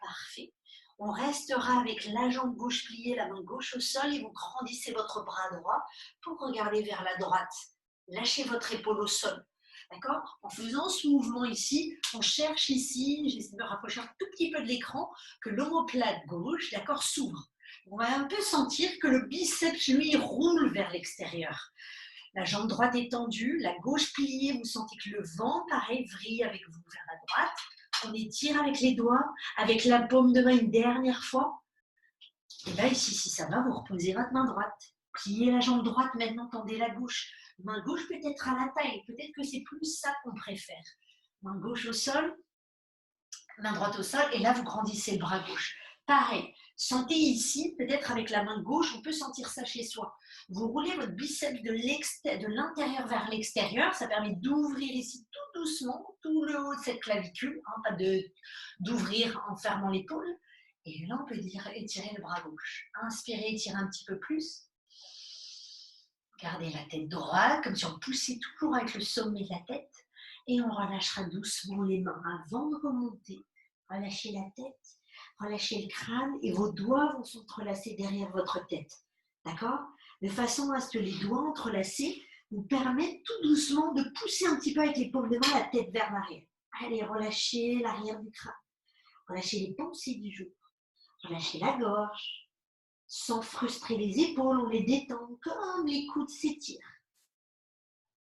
Speaker 1: Parfait. On restera avec la jambe gauche pliée, la main gauche au sol et vous grandissez votre bras droit pour regarder vers la droite. Lâchez votre épaule au sol. D'accord? En faisant ce mouvement ici, on cherche ici, j'essaie de me rapprocher un tout petit peu de l'écran, que l'omoplate gauche, d'accord, s'ouvre. On va un peu sentir que le biceps, lui, roule vers l'extérieur. La jambe droite est tendue, la gauche pliée, vous sentez que le vent, pareil, vrille avec vous vers la droite. On étire avec les doigts, avec la paume de main une dernière fois. Et là, ici, si ça va, vous reposez votre main droite. Pliez la jambe droite, maintenant tendez la gauche. Main gauche peut-être à la taille, peut-être que c'est plus ça qu'on préfère. Main gauche au sol, main droite au sol, et là, vous grandissez le bras gauche. Pareil, sentez ici, peut-être avec la main gauche, on peut sentir ça chez soi. Vous roulez votre biceps de l'intérieur vers l'extérieur, ça permet d'ouvrir ici tout doucement, tout le haut de cette clavicule, hein, pas d'ouvrir en fermant l'épaule. Et là, on peut étirer le bras gauche. Inspirez, étirez un petit peu plus. Gardez la tête droite, comme si on poussait toujours avec le sommet de la tête. Et on relâchera doucement les mains avant de remonter. Relâchez la tête. Relâchez le crâne et vos doigts vont s'entrelacer derrière votre tête. D'accord? De façon à ce que les doigts entrelacés vous permettent tout doucement de pousser un petit peu avec les paumes de main la tête vers l'arrière. Allez, relâchez l'arrière du crâne. Relâchez les pensées du jour. Relâchez la gorge. Sans frustrer les épaules, on les détend comme les coudes s'étirent.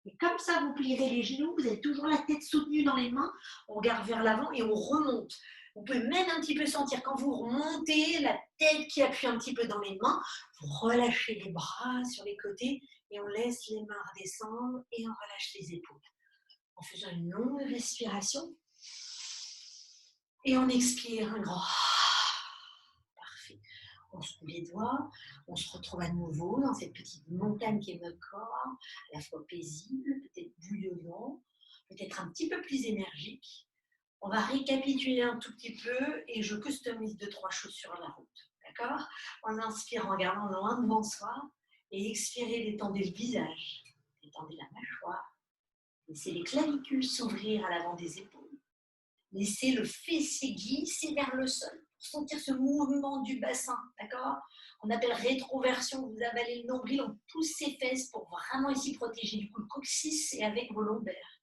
Speaker 1: Et comme ça, vous plierez les genoux, vous avez toujours la tête soutenue dans les mains, on regarde vers l'avant et on remonte. Vous pouvez même un petit peu sentir quand vous remontez la tête qui appuie un petit peu dans les mains, vous relâchez les bras sur les côtés et on laisse les mains redescendre et on relâche les épaules. En faisant une longue respiration et on expire un grand. Parfait. On se roule les doigts, on se retrouve à nouveau dans cette petite montagne qui est notre corps, à la fois paisible, peut-être bouillonnant, peut-être un petit peu plus énergique. On va récapituler un tout petit peu et je customise 2-3 choses sur la route. D'accord? On inspire en regardant loin devant soi et expirez, détendez le visage, détendez la mâchoire, laissez les clavicules s'ouvrir à l'avant des épaules. Laissez le fessier glisser vers le sol pour sentir ce mouvement du bassin, d'accord? On appelle rétroversion, vous avalez le nombril, on pousse ses fesses pour vraiment ici protéger du coup le coccyx et avec vos lombaires.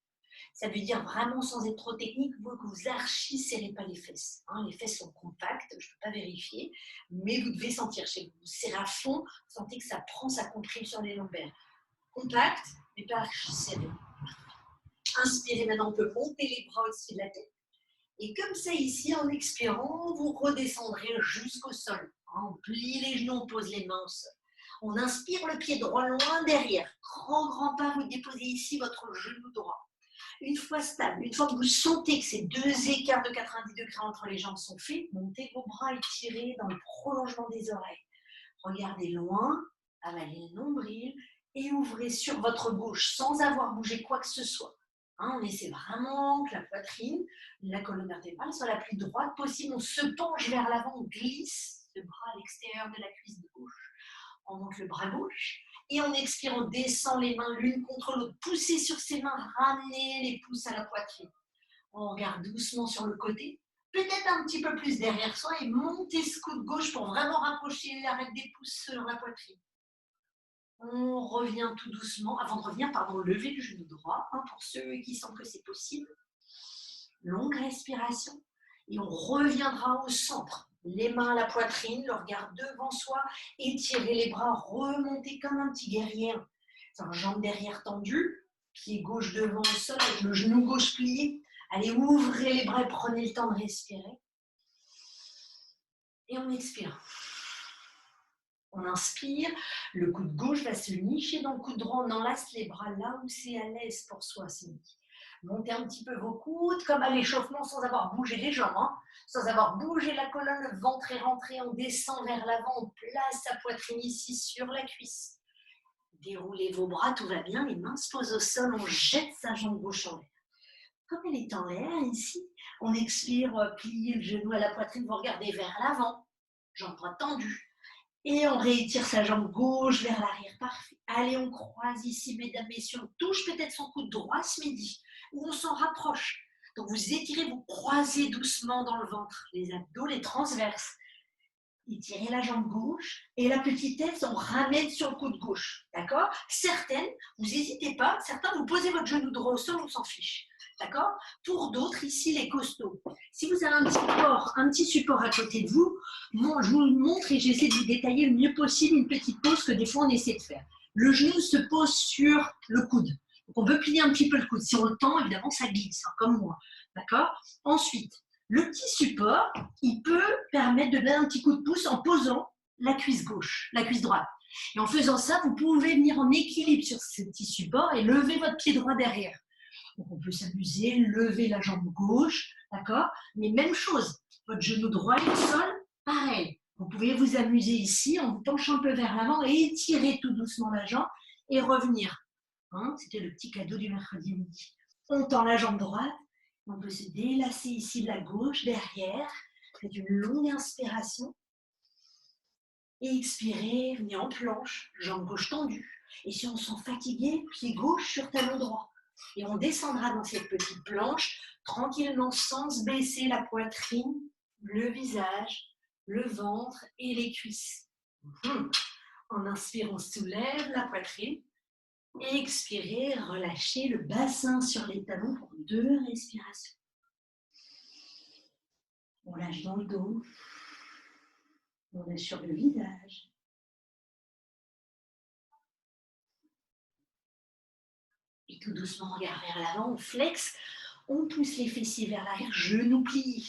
Speaker 1: Ça veut dire vraiment, sans être trop technique, que vous archi-serrez pas les fesses. Les fesses sont compactes, je ne peux pas vérifier, mais vous devez sentir, chez vous serrez à fond, vous sentez que ça prend, ça comprime sur les lombaires. Compact, mais pas archi-serré. Inspirez, maintenant on peut monter les bras au-dessus de la tête. Et comme ça ici, en expirant, vous redescendrez jusqu'au sol. On plie les genoux, on pose les mains au sol. On inspire le pied droit loin derrière. Grand pas, vous déposez ici votre genou droit. Une fois stable, une fois que vous sentez que ces deux écarts de 90 degrés entre les jambes sont faits, montez vos bras étirés dans le prolongement des oreilles. Regardez loin, avalez le nombril et ouvrez sur votre gauche sans avoir bougé quoi que ce soit. On essaie vraiment que la poitrine, la colonne vertébrale soit la plus droite possible. On se penche vers l'avant, on glisse le bras à l'extérieur de la cuisse gauche. On monte le bras gauche. Et en expirant, on descend les mains l'une contre l'autre. Poussez sur ces mains, ramenez les pouces à la poitrine. On regarde doucement sur le côté, peut-être un petit peu plus derrière soi et montez ce coude gauche pour vraiment rapprocher l'arête des pouces sur la poitrine. On revient tout doucement, avant de revenir, levez le genou droit, pour ceux qui sentent que c'est possible. Longue respiration et on reviendra au centre. Les mains à la poitrine, le regard devant soi, étirez les bras, remontez comme un petit guerrier. Jambes derrière tendues, pied gauche devant le sol, avec le genou gauche plié. Allez, ouvrez les bras et prenez le temps de respirer. Et on expire. On inspire, le coude gauche va se nicher dans le coude droit, on enlace les bras là où c'est à l'aise pour soi. Montez un petit peu vos coudes, comme à l'échauffement, sans avoir bougé les jambes, sans avoir bougé la colonne, le ventre est rentré, on descend vers l'avant, on place sa poitrine ici sur la cuisse. Déroulez vos bras, tout va bien, les mains se posent au sol, on jette sa jambe gauche en l'air. Comme elle est en l'air, ici, on expire, pliez le genou à la poitrine, vous regardez vers l'avant, jambe droite tendue. Et on réétire sa jambe gauche vers l'arrière. Parfait. Allez, on croise ici, mesdames, messieurs. On touche peut-être son coude droit ce midi, ou on s'en rapproche. Donc, vous étirez, vous croisez doucement dans le ventre, les abdos, les transverses. Étirez la jambe gauche et la petitesse, on ramène sur le coude gauche. D'accord? Certaines, vous n'hésitez pas. Certains, vous posez votre genou droit au sol, on s'en fiche. D'accord? Pour d'autres, ici, les costauds. Si vous avez un petit support à côté de vous, je vous le montre et j'essaie de vous détailler le mieux possible une petite pose que des fois on essaie de faire. Le genou se pose sur le coude. Donc on veut plier un petit peu le coude. Si on le tend, évidemment, ça glisse, comme moi. D'accord? Ensuite, le petit support, il peut permettre de donner un petit coup de pouce en posant la cuisse gauche, la cuisse droite. Et en faisant ça, vous pouvez venir en équilibre sur ce petit support et lever votre pied droit derrière. Donc on peut s'amuser, lever la jambe gauche, d'accord? Mais même chose, votre genou droit est au sol, pareil. Vous pouvez vous amuser ici en vous penchant un peu vers l'avant et étirer tout doucement la jambe et revenir. C'était le petit cadeau du mercredi midi. On tend la jambe droite, on peut se délasser ici de la gauche, derrière. Faites une longue inspiration. Et expirez, venez en planche, jambe gauche tendue. Et si on se sent fatigué, pied gauche sur talon droit. Et on descendra dans cette petite planche, tranquillement, sans se baisser la poitrine, le visage, le ventre et les cuisses. En inspirant, on soulève la poitrine. Et expirez, relâchez le bassin sur les talons pour 2 respirations. On lâche dans le dos. On est sur le visage. Et tout doucement, on regarde vers l'avant, on flexe. On pousse les fessiers vers l'arrière, genoux pliés.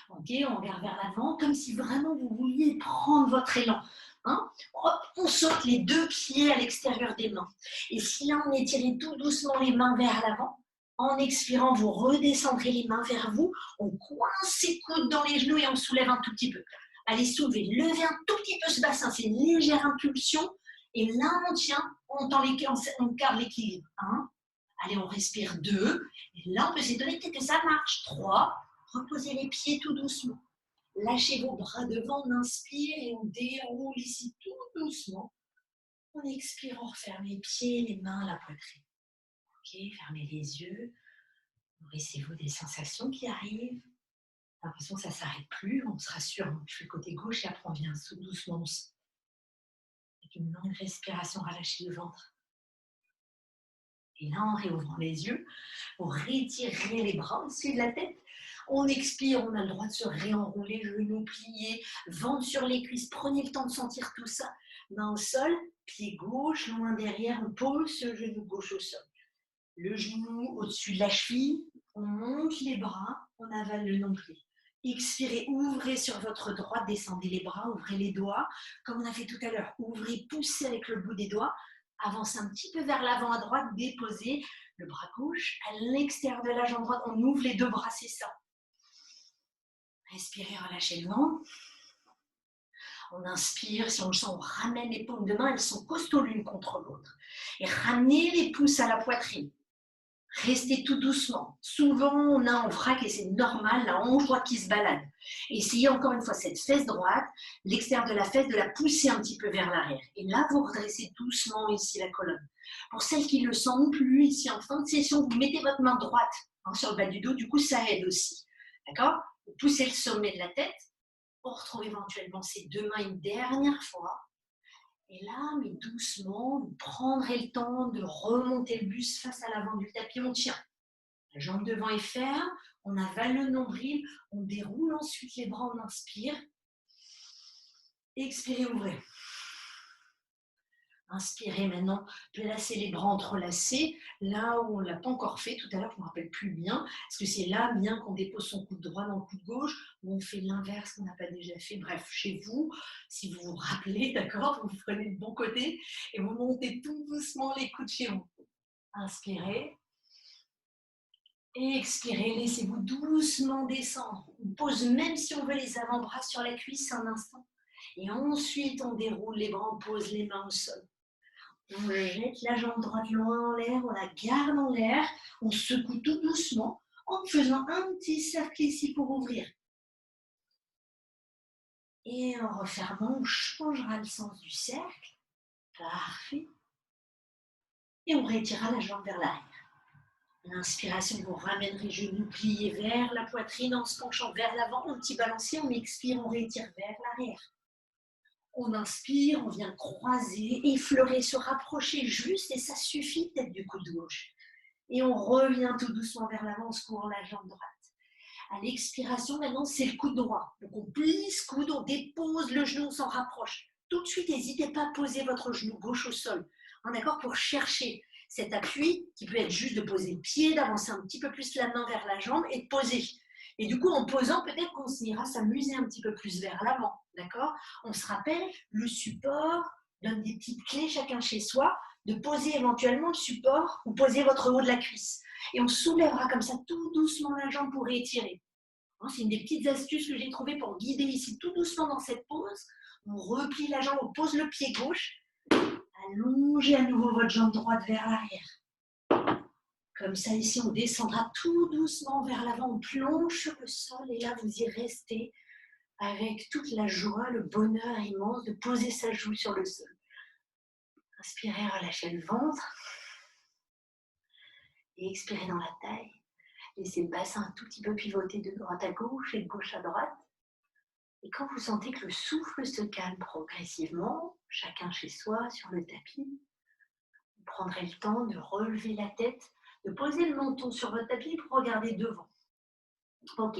Speaker 1: Ok, on regarde vers l'avant, comme si vraiment vous vouliez prendre votre élan. Hein. Hop, on saute les deux pieds à l'extérieur des mains. Et si là, on étire tout doucement les mains vers l'avant, en expirant, vous redescendrez les mains vers vous, on coince ses coudes dans les genoux et on soulève un tout petit peu. Allez, soulevez, levez un tout petit peu ce bassin, c'est une légère impulsion. Et là, on tient, on garde l'équilibre. 1, allez, on respire 2. Et là, on peut s'étonner peut-être que ça marche. 3, reposez les pieds tout doucement. Lâchez vos bras devant, on inspire et on déroule ici tout doucement. On expire, on referme les pieds, les mains, la poitrine. Ok, fermez les yeux. Nourrissez-vous des sensations qui arrivent. L'impression que ça ne s'arrête plus. On se rassure. Je fais le côté gauche et après on vient doucement. Avec une longue respiration, relâchez le ventre. Et là, en réouvrant les yeux, vous rétirez les bras au-dessus de la tête. On expire, on a le droit de se réenrouler, genoux pliés, ventre sur les cuisses. Prenez le temps de sentir tout ça. Main au sol, pied gauche, loin derrière, on pose ce genou gauche au sol. Le genou au-dessus de la cheville, on monte les bras, on avale le nombril. Expirez, ouvrez sur votre droite, descendez les bras, ouvrez les doigts, comme on a fait tout à l'heure. Ouvrez, poussez avec le bout des doigts. Avancez un petit peu vers l'avant à droite, déposez le bras gauche à l'extérieur de la jambe droite. On ouvre les deux bras, c'est ça. Respirez, relâchez le ventre. On inspire, si on le sent, on ramène les paumes de main, elles sont costauds l'une contre l'autre. Et ramenez les pouces à la poitrine. Restez tout doucement. Souvent, on a en vrac, et c'est normal, la hanche droite qui se balade. Essayez encore une fois cette fesse droite, l'extérieur de la fesse, de la pousser un petit peu vers l'arrière. Et là, vous redressez doucement ici la colonne. Pour celles qui ne le sentent plus, ici en fin de session, vous mettez votre main droite sur le bas du dos, du coup, ça aide aussi. D'accord? Vous poussez le sommet de la tête. On retrouve éventuellement ces deux mains une dernière fois. Et là, mais doucement, vous prendrez le temps de remonter le buste face à l'avant du tapis. On tient. La jambe devant est ferme. On avale le nombril. On déroule ensuite les bras. On inspire. Expirez, ouvrez. Inspirez maintenant, placez les bras entrelacés, là où on ne l'a pas encore fait tout à l'heure, je ne me rappelle plus bien, parce que c'est là bien qu'on dépose son coude droit dans le coude gauche, où on fait l'inverse qu'on n'a pas déjà fait. Bref, chez vous, si vous vous rappelez, d'accord, vous prenez le bon côté et vous montez tout doucement les coudes chez vous. Inspirez. Et expirez, laissez-vous doucement descendre. On pose même si on veut les avant-bras sur la cuisse un instant. Et ensuite, on déroule les bras, on pose les mains au sol. On jette la jambe droite loin en l'air, on la garde en l'air, on secoue tout doucement en faisant un petit cercle ici pour ouvrir. Et en refermant, on changera le sens du cercle. Parfait. Et on retirera la jambe vers l'arrière. L'inspiration, vous ramènerez genoux pliés vers la poitrine en se penchant vers l'avant, un petit balancier, on expire, on retire vers l'arrière. On inspire, on vient croiser, effleurer, se rapprocher juste, et ça suffit peut-être du coude gauche. Et on revient tout doucement vers l'avant, on se court la jambe droite. À l'expiration, maintenant, c'est le coude droit. Donc on plie ce coude, on dépose le genou, on s'en rapproche. Tout de suite, n'hésitez pas à poser votre genou gauche au sol. D'accord, pour chercher cet appui qui peut être juste de poser le pied, d'avancer un petit peu plus la main vers la jambe et de poser. Et du coup, en posant, peut-être qu'on ira s'amuser un petit peu plus vers l'avant. D'accord? On se rappelle, le support donne des petites clés chacun chez soi, de poser éventuellement le support ou poser votre haut de la cuisse. Et on soulèvera comme ça tout doucement la jambe pour étirer. C'est une des petites astuces que j'ai trouvées pour guider ici tout doucement dans cette pose. On replie la jambe, on pose le pied gauche. Allongez à nouveau votre jambe droite vers l'arrière. Comme ça, ici, on descendra tout doucement vers l'avant. On plonge sur le sol et là, vous y restez avec toute la joie, le bonheur immense de poser sa joue sur le sol. Inspirez, relâchez le ventre. Et expirez dans la taille. Laissez le bassin un tout petit peu pivoter de droite à gauche et de gauche à droite. Et quand vous sentez que le souffle se calme progressivement, chacun chez soi, sur le tapis, vous prendrez le temps de relever la tête, de poser le menton sur votre tapis pour regarder devant. Ok,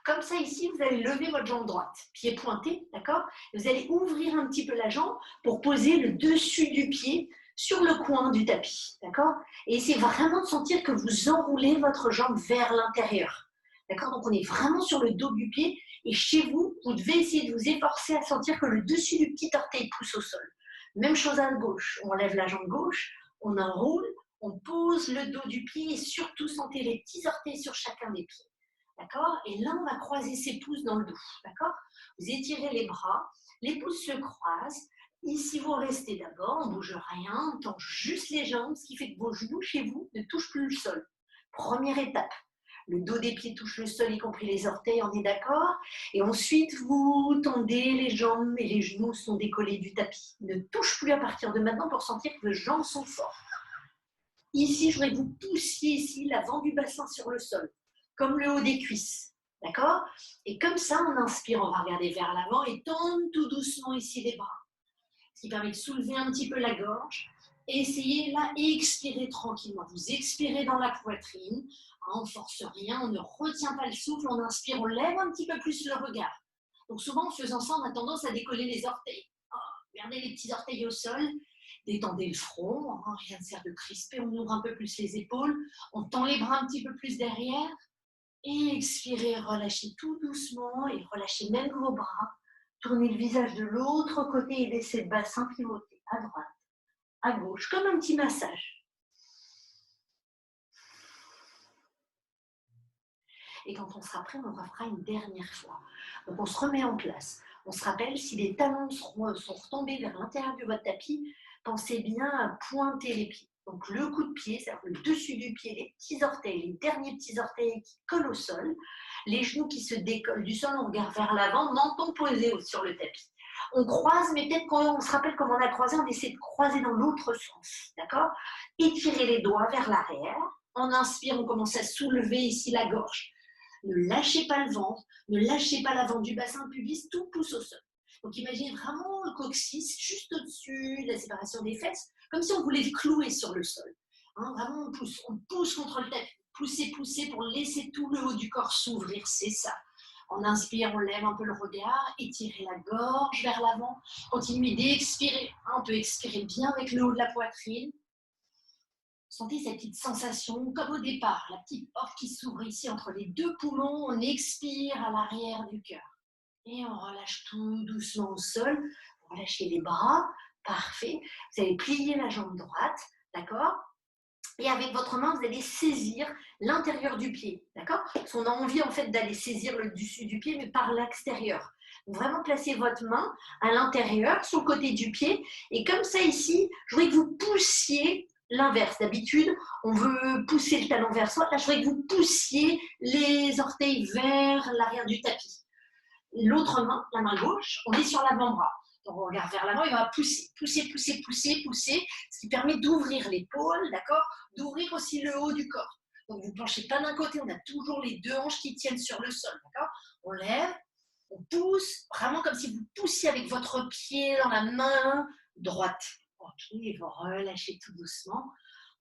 Speaker 1: comme ça ici, vous allez lever votre jambe droite, pied pointé, d'accord? Vous allez ouvrir un petit peu la jambe pour poser le dessus du pied sur le coin du tapis, d'accord? Et essayez vraiment de sentir que vous enroulez votre jambe vers l'intérieur, d'accord? Donc on est vraiment sur le dos du pied et chez vous, vous devez essayer de vous efforcer à sentir que le dessus du petit orteil pousse au sol. Même chose à gauche, on lève la jambe gauche, on enroule, on pose le dos du pied et surtout sentez les petits orteils sur chacun des pieds. D'accord? Et là, on va croiser ses pouces dans le dos. D'accord? Vous étirez les bras, les pouces se croisent. Ici, vous restez d'abord, on ne bouge rien, on tend juste les jambes, ce qui fait que vos genoux chez vous ne touchent plus le sol. Première étape. Le dos des pieds touche le sol, y compris les orteils, on est d'accord? Et ensuite, vous tendez les jambes et les genoux sont décollés du tapis. Ne touche plus à partir de maintenant pour sentir que vos jambes sont fortes. Ici, je voudrais que vous poussiez ici l'avant du bassin sur le sol, comme le haut des cuisses. D'accord? Et comme ça, on inspire, on va regarder vers l'avant et tendre tout doucement ici les bras. Ce qui permet de soulever un petit peu la gorge. Et essayez là, expirez tranquillement. Vous expirez dans la poitrine. On ne force rien, on ne retient pas le souffle. On inspire, on lève un petit peu plus le regard. Donc souvent, en faisant ça, on a tendance à décoller les orteils. Regardez les petits orteils au sol. Détendez le front, rien ne sert de crisper, on ouvre un peu plus les épaules, on tend les bras un petit peu plus derrière, et expirez, relâchez tout doucement, et relâchez même vos bras, tournez le visage de l'autre côté et laissez le bassin pivoter, à droite, à gauche, comme un petit massage. Et quand on sera prêt, on le refera une dernière fois. Donc on se remet en place. On se rappelle, si les talons sont retombés vers l'intérieur de votre tapis, pensez bien à pointer les pieds. Donc le coup de pied, c'est-à-dire le dessus du pied, les petits orteils, les derniers petits orteils qui collent au sol, les genoux qui se décollent du sol, on regarde vers l'avant, menton posé sur le tapis. On croise, mais peut-être quand on se rappelle comment on a croisé, on essaie de croiser dans l'autre sens, d'accord? Étirez les doigts vers l'arrière. En inspire, on commence à soulever ici la gorge. Ne lâchez pas le ventre, ne lâchez pas l'avant du bassin, le pubis, tout pousse au sol. Donc imaginez vraiment le coccyx juste au-dessus de la séparation des fesses, comme si on voulait le clouer sur le sol. Hein, vraiment, on pousse contre le tapis. Poussez, poussez pour laisser tout le haut du corps s'ouvrir, c'est ça. On inspire, on lève un peu le regard, étirez la gorge vers l'avant, continuez d'expirer. On peut expirer bien avec le haut de la poitrine. Sentez cette petite sensation, comme au départ, la petite porte qui s'ouvre ici entre les deux poumons. On expire à l'arrière du cœur. Et on relâche tout doucement au sol. Vous relâchez les bras. Parfait. Vous allez plier la jambe droite. D'accord? Et avec votre main, vous allez saisir l'intérieur du pied. D'accord? Parce qu'on a envie en fait d'aller saisir le dessus du pied, mais par l'extérieur. Vraiment placer votre main à l'intérieur, sur le côté du pied. Et comme ça ici, je voudrais que vous poussiez l'inverse. D'habitude, on veut pousser le talon vers soi. Là, je voudrais que vous poussiez les orteils vers l'arrière du tapis. L'autre main, la main gauche, on est sur l'avant-bras. Donc on regarde vers l'avant et on va pousser, pousser, pousser, pousser, pousser, ce qui permet d'ouvrir l'épaule, d'accord? D'ouvrir aussi le haut du corps. Donc vous ne penchez pas d'un côté, on a toujours les deux hanches qui tiennent sur le sol, d'accord? On lève, on pousse, vraiment comme si vous poussiez avec votre pied dans la main droite. Ok, et vous relâchez tout doucement.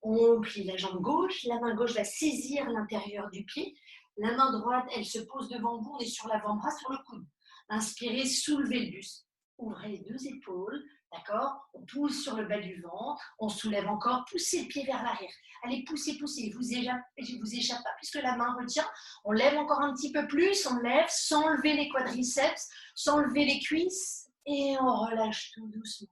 Speaker 1: On plie la jambe gauche, la main gauche va saisir l'intérieur du pied. La main droite, elle se pose devant vous, on est sur l'avant-bras, sur le coude. Inspirez, soulevez le buste. Ouvrez les deux épaules, d'accord? On pousse sur le bas du ventre, on soulève encore, poussez le pied vers l'arrière. Allez, poussez, poussez, vous échappe pas puisque la main retient. On lève encore un petit peu plus, on lève sans lever les quadriceps, sans lever les cuisses et on relâche tout doucement.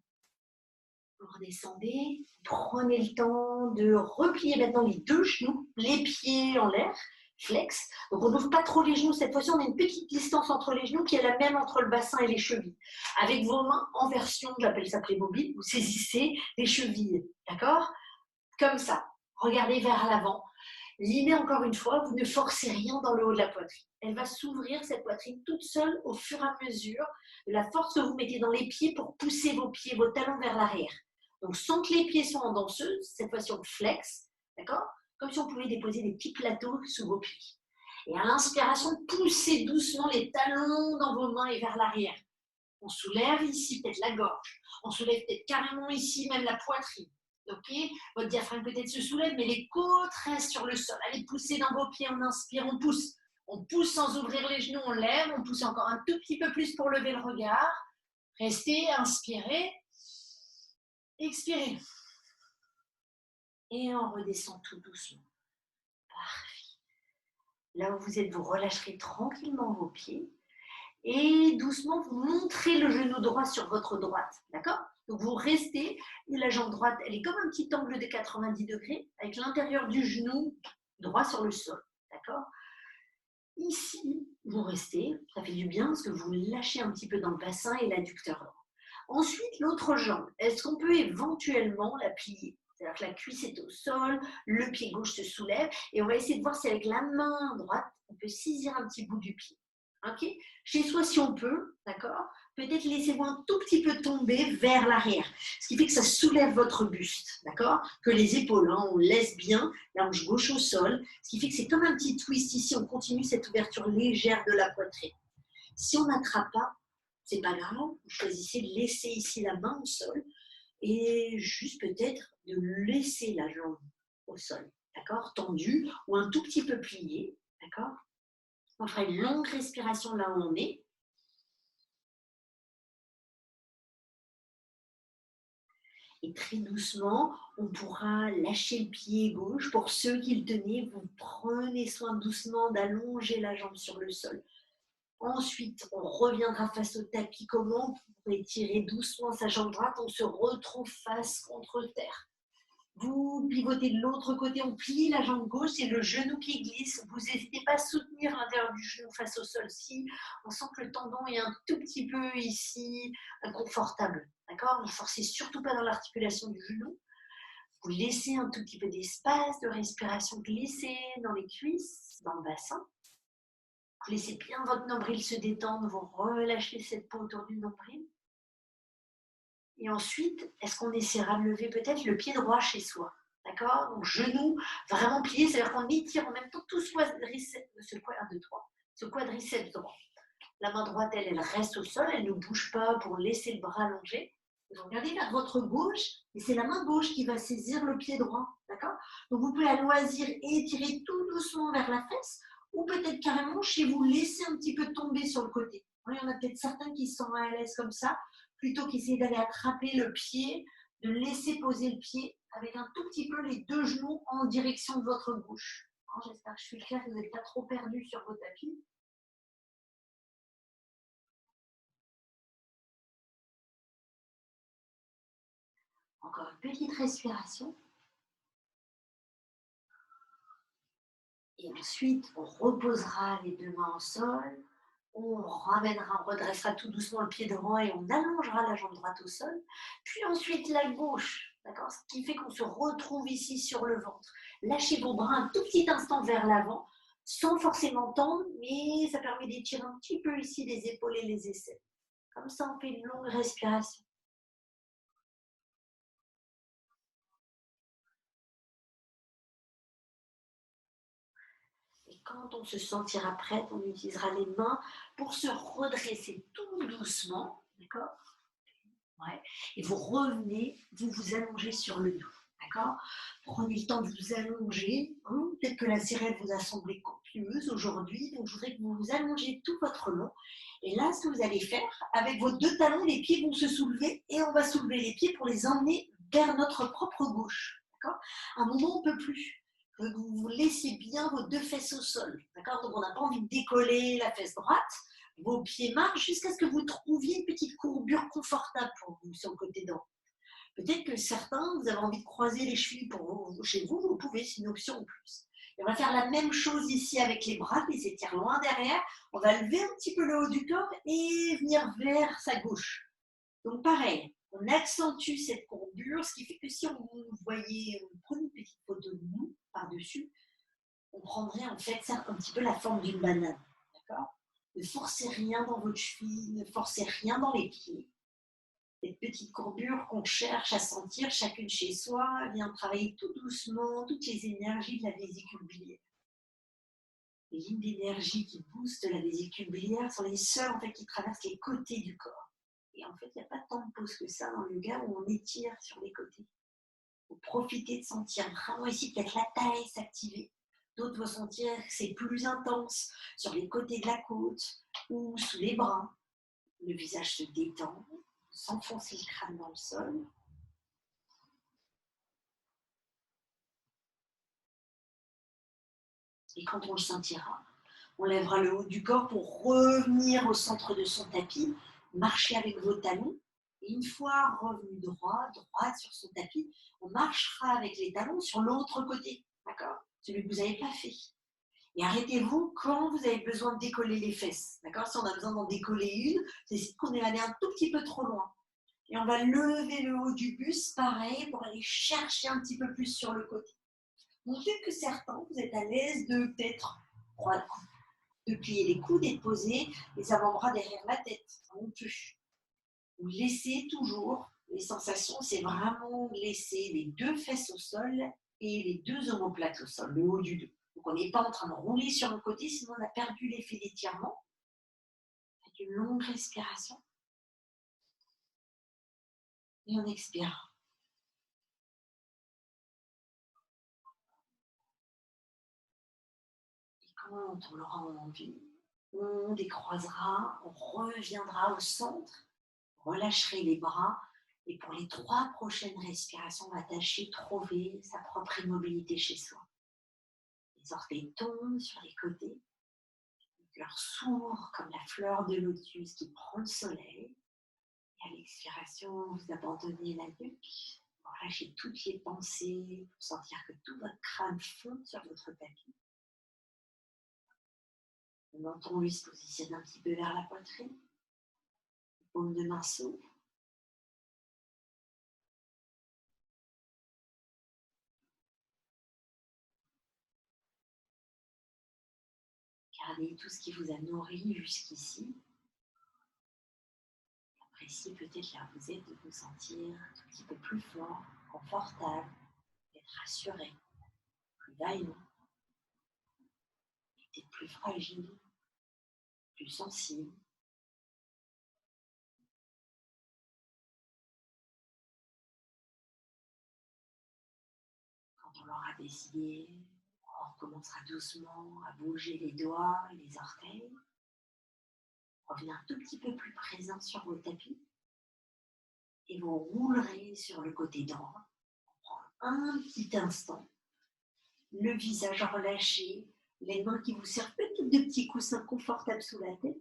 Speaker 1: Vous redescendez, prenez le temps de replier maintenant les deux genoux, les pieds en l'air, flex. Donc on n'ouvre pas trop les genoux, cette fois-ci on a une petite distance entre les genoux qui est la même entre le bassin et les chevilles. Avec vos mains en version, j'appelle ça Playmobil, vous saisissez les chevilles, d'accord? Comme ça, regardez vers l'avant. L'idée, encore une fois, vous ne forcez rien dans le haut de la poitrine. Elle va s'ouvrir, cette poitrine, toute seule au fur et à mesure de la force que vous mettez dans les pieds pour pousser vos pieds, vos talons vers l'arrière. Donc, sans que les pieds soient en danseuse, cette fois-ci on flex, d'accord? Comme si on pouvait déposer des petits plateaux sous vos pieds. Et à l'inspiration, poussez doucement les talons dans vos mains et vers l'arrière. On soulève ici peut-être la gorge. On soulève peut-être carrément ici même la poitrine. Ok, votre diaphragme peut-être se soulève, mais les côtes restent sur le sol. Allez, poussez dans vos pieds, on inspire, on pousse. On pousse sans ouvrir les genoux, on lève, on pousse encore un tout petit peu plus pour lever le regard. Restez, inspirez, expirez. Et on redescend tout doucement. Parfait. Là où vous êtes, vous relâcherez tranquillement vos pieds. Et doucement, vous montrez le genou droit sur votre droite. D'accord? Donc vous restez, et la jambe droite, elle est comme un petit angle de 90 degrés, avec l'intérieur du genou droit sur le sol. D'accord? Ici, vous restez, ça fait du bien parce que vous lâchez un petit peu dans le bassin et l'adducteur. Ensuite, l'autre jambe, est-ce qu'on peut éventuellement la plier? C'est-à-dire que la cuisse est au sol, le pied gauche se soulève et on va essayer de voir si avec la main droite, on peut saisir un petit bout du pied. Ok? Chez soi, si on peut, d'accord? Peut-être laissez-vous un tout petit peu tomber vers l'arrière, ce qui fait que ça soulève votre buste, d'accord? Que les épaules, hein, on laisse bien la hanche gauche au sol, ce qui fait que c'est comme un petit twist ici, on continue cette ouverture légère de la poitrine. Si on n'attrape pas, c'est pas grave, vous choisissez de laisser ici la main au sol et juste peut-être de laisser la jambe au sol, d'accord? Tendue ou un tout petit peu pliée, d'accord? On fera une longue respiration là où on est. Et très doucement, on pourra lâcher le pied gauche. Pour ceux qui le tenaient, vous prenez soin doucement d'allonger la jambe sur le sol. Ensuite, on reviendra face au tapis. Comment? Pour étirer doucement sa jambe droite, on se retrouve face contre terre. Vous pivotez de l'autre côté, on plie la jambe gauche, c'est le genou qui glisse. Vous n'hésitez pas à soutenir l'intérieur du genou face au sol. Si on sent que le tendon est un tout petit peu ici inconfortable, d'accord? Ne forcez surtout pas dans l'articulation du genou. Vous laissez un tout petit peu d'espace de respiration glisser dans les cuisses, dans le bassin. Vous laissez bien votre nombril se détendre, vous relâchez cette peau autour du nombril. Et ensuite, est-ce qu'on essaiera de lever peut-être le pied droit chez soi? D'accord? Donc, genou vraiment plié, c'est-à-dire qu'on étire en même temps tout ce quadriceps droit. La main droite, elle reste au sol, elle ne bouge pas pour laisser le bras allongé. Vous regardez vers votre gauche, et c'est la main gauche qui va saisir le pied droit. D'accord? Donc, vous pouvez à loisir étirer tout doucement vers la fesse, ou peut-être carrément chez vous laisser un petit peu tomber sur le côté. Il y en a peut-être certains qui sont à l'aise comme ça, plutôt qu'essayer d'aller attraper le pied, de laisser poser le pied avec un tout petit peu les deux genoux en direction de votre gauche. J'espère que je suis claire, que vous n'êtes pas trop perdu sur vos tapis. Encore une petite respiration. Et ensuite, on reposera les deux mains au sol. On redressera tout doucement le pied droit et on allongera la jambe droite au sol. Puis ensuite la gauche, d'accord? Ce qui fait qu'on se retrouve ici sur le ventre. Lâchez vos bras un tout petit instant vers l'avant, sans forcément tendre, mais ça permet d'étirer un petit peu ici les épaules et les aisselles. Comme ça, on fait une longue respiration. Et quand on se sentira prête, on utilisera les mains pour se redresser tout doucement, d'accord? Ouais. Et vous revenez, vous vous allongez sur le dos, d'accord? Prenez le temps de vous allonger. Hein. Peut-être que la sirène vous a semblé copieuse aujourd'hui, donc je voudrais que vous vous allongez tout votre long. Et là, ce que vous allez faire, avec vos deux talons, les pieds vont se soulever et on va soulever les pieds pour les emmener vers notre propre gauche, d'accord? À un moment, on ne peut plus. Vous laissez bien vos deux fesses au sol, d'accord? Donc on n'a pas envie de décoller la fesse droite. Vos pieds marchent jusqu'à ce que vous trouviez une petite courbure confortable pour vous sur le côté droit. Peut-être que certains, vous avez envie de croiser les chevilles chez vous, vous pouvez, c'est une option en plus. Et on va faire la même chose ici avec les bras, les étire loin derrière. On va lever un petit peu le haut du corps et venir vers sa gauche. Donc pareil, on accentue cette courbure, ce qui fait que si on voyait, on prenait une petite photo de nous par-dessus, on prendrait en fait ça un petit peu la forme d'une banane. D'accord? Ne forcez rien dans votre cheville, ne forcez rien dans les pieds. Cette petite courbure qu'on cherche à sentir chacune chez soi vient travailler tout doucement toutes les énergies de la vésicule biliaire. Les lignes d'énergie qui boostent la vésicule biliaire sont les seules en fait, qui traversent les côtés du corps. Et en fait, il n'y a pas tant de pause que ça dans le yoga où on étire sur les côtés. Vous profitez de sentir vraiment ici peut-être la taille s'activer. D'autres vont sentir que c'est plus intense sur les côtés de la côte ou sous les bras. Le visage se détend, s'enfoncer le crâne dans le sol. Et quand on le sentira, on lèvera le haut du corps pour revenir au centre de son tapis, marcher avec vos talons. Et une fois revenu droite sur son tapis, on marchera avec les talons sur l'autre côté, d'accord? Celui que vous n'avez pas fait. Et arrêtez-vous quand vous avez besoin de décoller les fesses, d'accord? Si on a besoin d'en décoller une, c'est signe qu'on est allé un tout petit peu trop loin. Et on va lever le haut du buste, pareil, pour aller chercher un petit peu plus sur le côté. Montez que certains, vous êtes à l'aise de peut-être de plier les coudes et de poser les avant-bras derrière la tête, non plus. Vous laissez toujours, les sensations, c'est vraiment laisser les deux fesses au sol et les deux omoplates au sol, le haut du dos. Donc on n'est pas en train de rouler sur le côté, sinon on a perdu l'effet d'étirement. Faites une longue respiration. Et on expire. Et quand on l'aura envie, on décroisera, on reviendra au centre, relâcherez les bras. Et pour les 3 prochaines respirations, on va tâcher de trouver sa propre immobilité chez soi. Les orteils tombent sur les côtés, le cœur s'ouvre comme la fleur de lotus qui prend le soleil. Et à l'expiration, vous abandonnez la nuque, pour lâcher toutes les pensées, pour sentir que tout votre crâne fond sur votre tapis. Le menton, lui, se positionne un petit peu vers la poitrine. Les paumes de main s'ouvrent. Gardez tout ce qui vous a nourri jusqu'ici. Appréciez peut-être là où vous êtes de vous sentir un tout petit peu plus fort, confortable, d'être rassuré, plus vaillant, peut-être plus fragile, plus sensible. Quand on l'aura décidé, on recommencera doucement à bouger les doigts et les orteils. Revenez un tout petit peu plus présent sur vos tapis et vous roulerez sur le côté droit. On prend un petit instant, le visage relâché, les mains qui vous servent peut-être de petits coussins confortables sous la tête.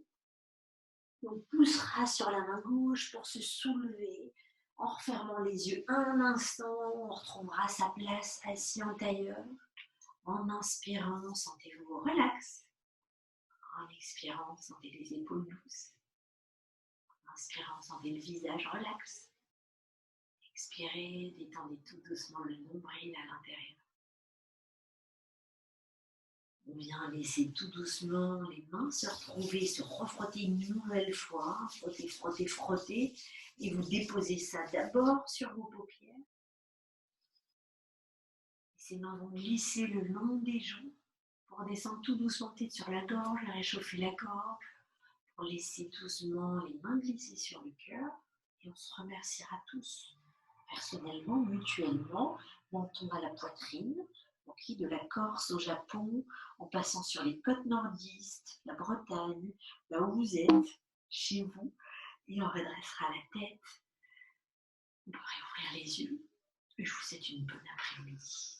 Speaker 1: On poussera sur la main gauche pour se soulever. En refermant les yeux un instant, on retrouvera sa place assis en tailleur. En inspirant, sentez-vous relax. En expirant, sentez les épaules douces. En inspirant, sentez le visage relax. Expirez, détendez tout doucement le nombril à l'intérieur. On vient laisser tout doucement les mains se retrouver, se refrotter une nouvelle fois. Frotter, frotter, frotter. Et vous déposez ça d'abord sur vos paupières. Ces mains vont glisser le long des joues pour descendre tout doucement peut-être sur la gorge, réchauffer la gorge, pour laisser doucement les mains glisser sur le cœur. Et on se remerciera tous, personnellement, mutuellement, menton à la poitrine, qui de la Corse au Japon, en passant sur les côtes nordistes, la Bretagne, là où vous êtes, chez vous, et on redressera la tête. On pourrait ouvrir les yeux. Et je vous souhaite une bonne après-midi.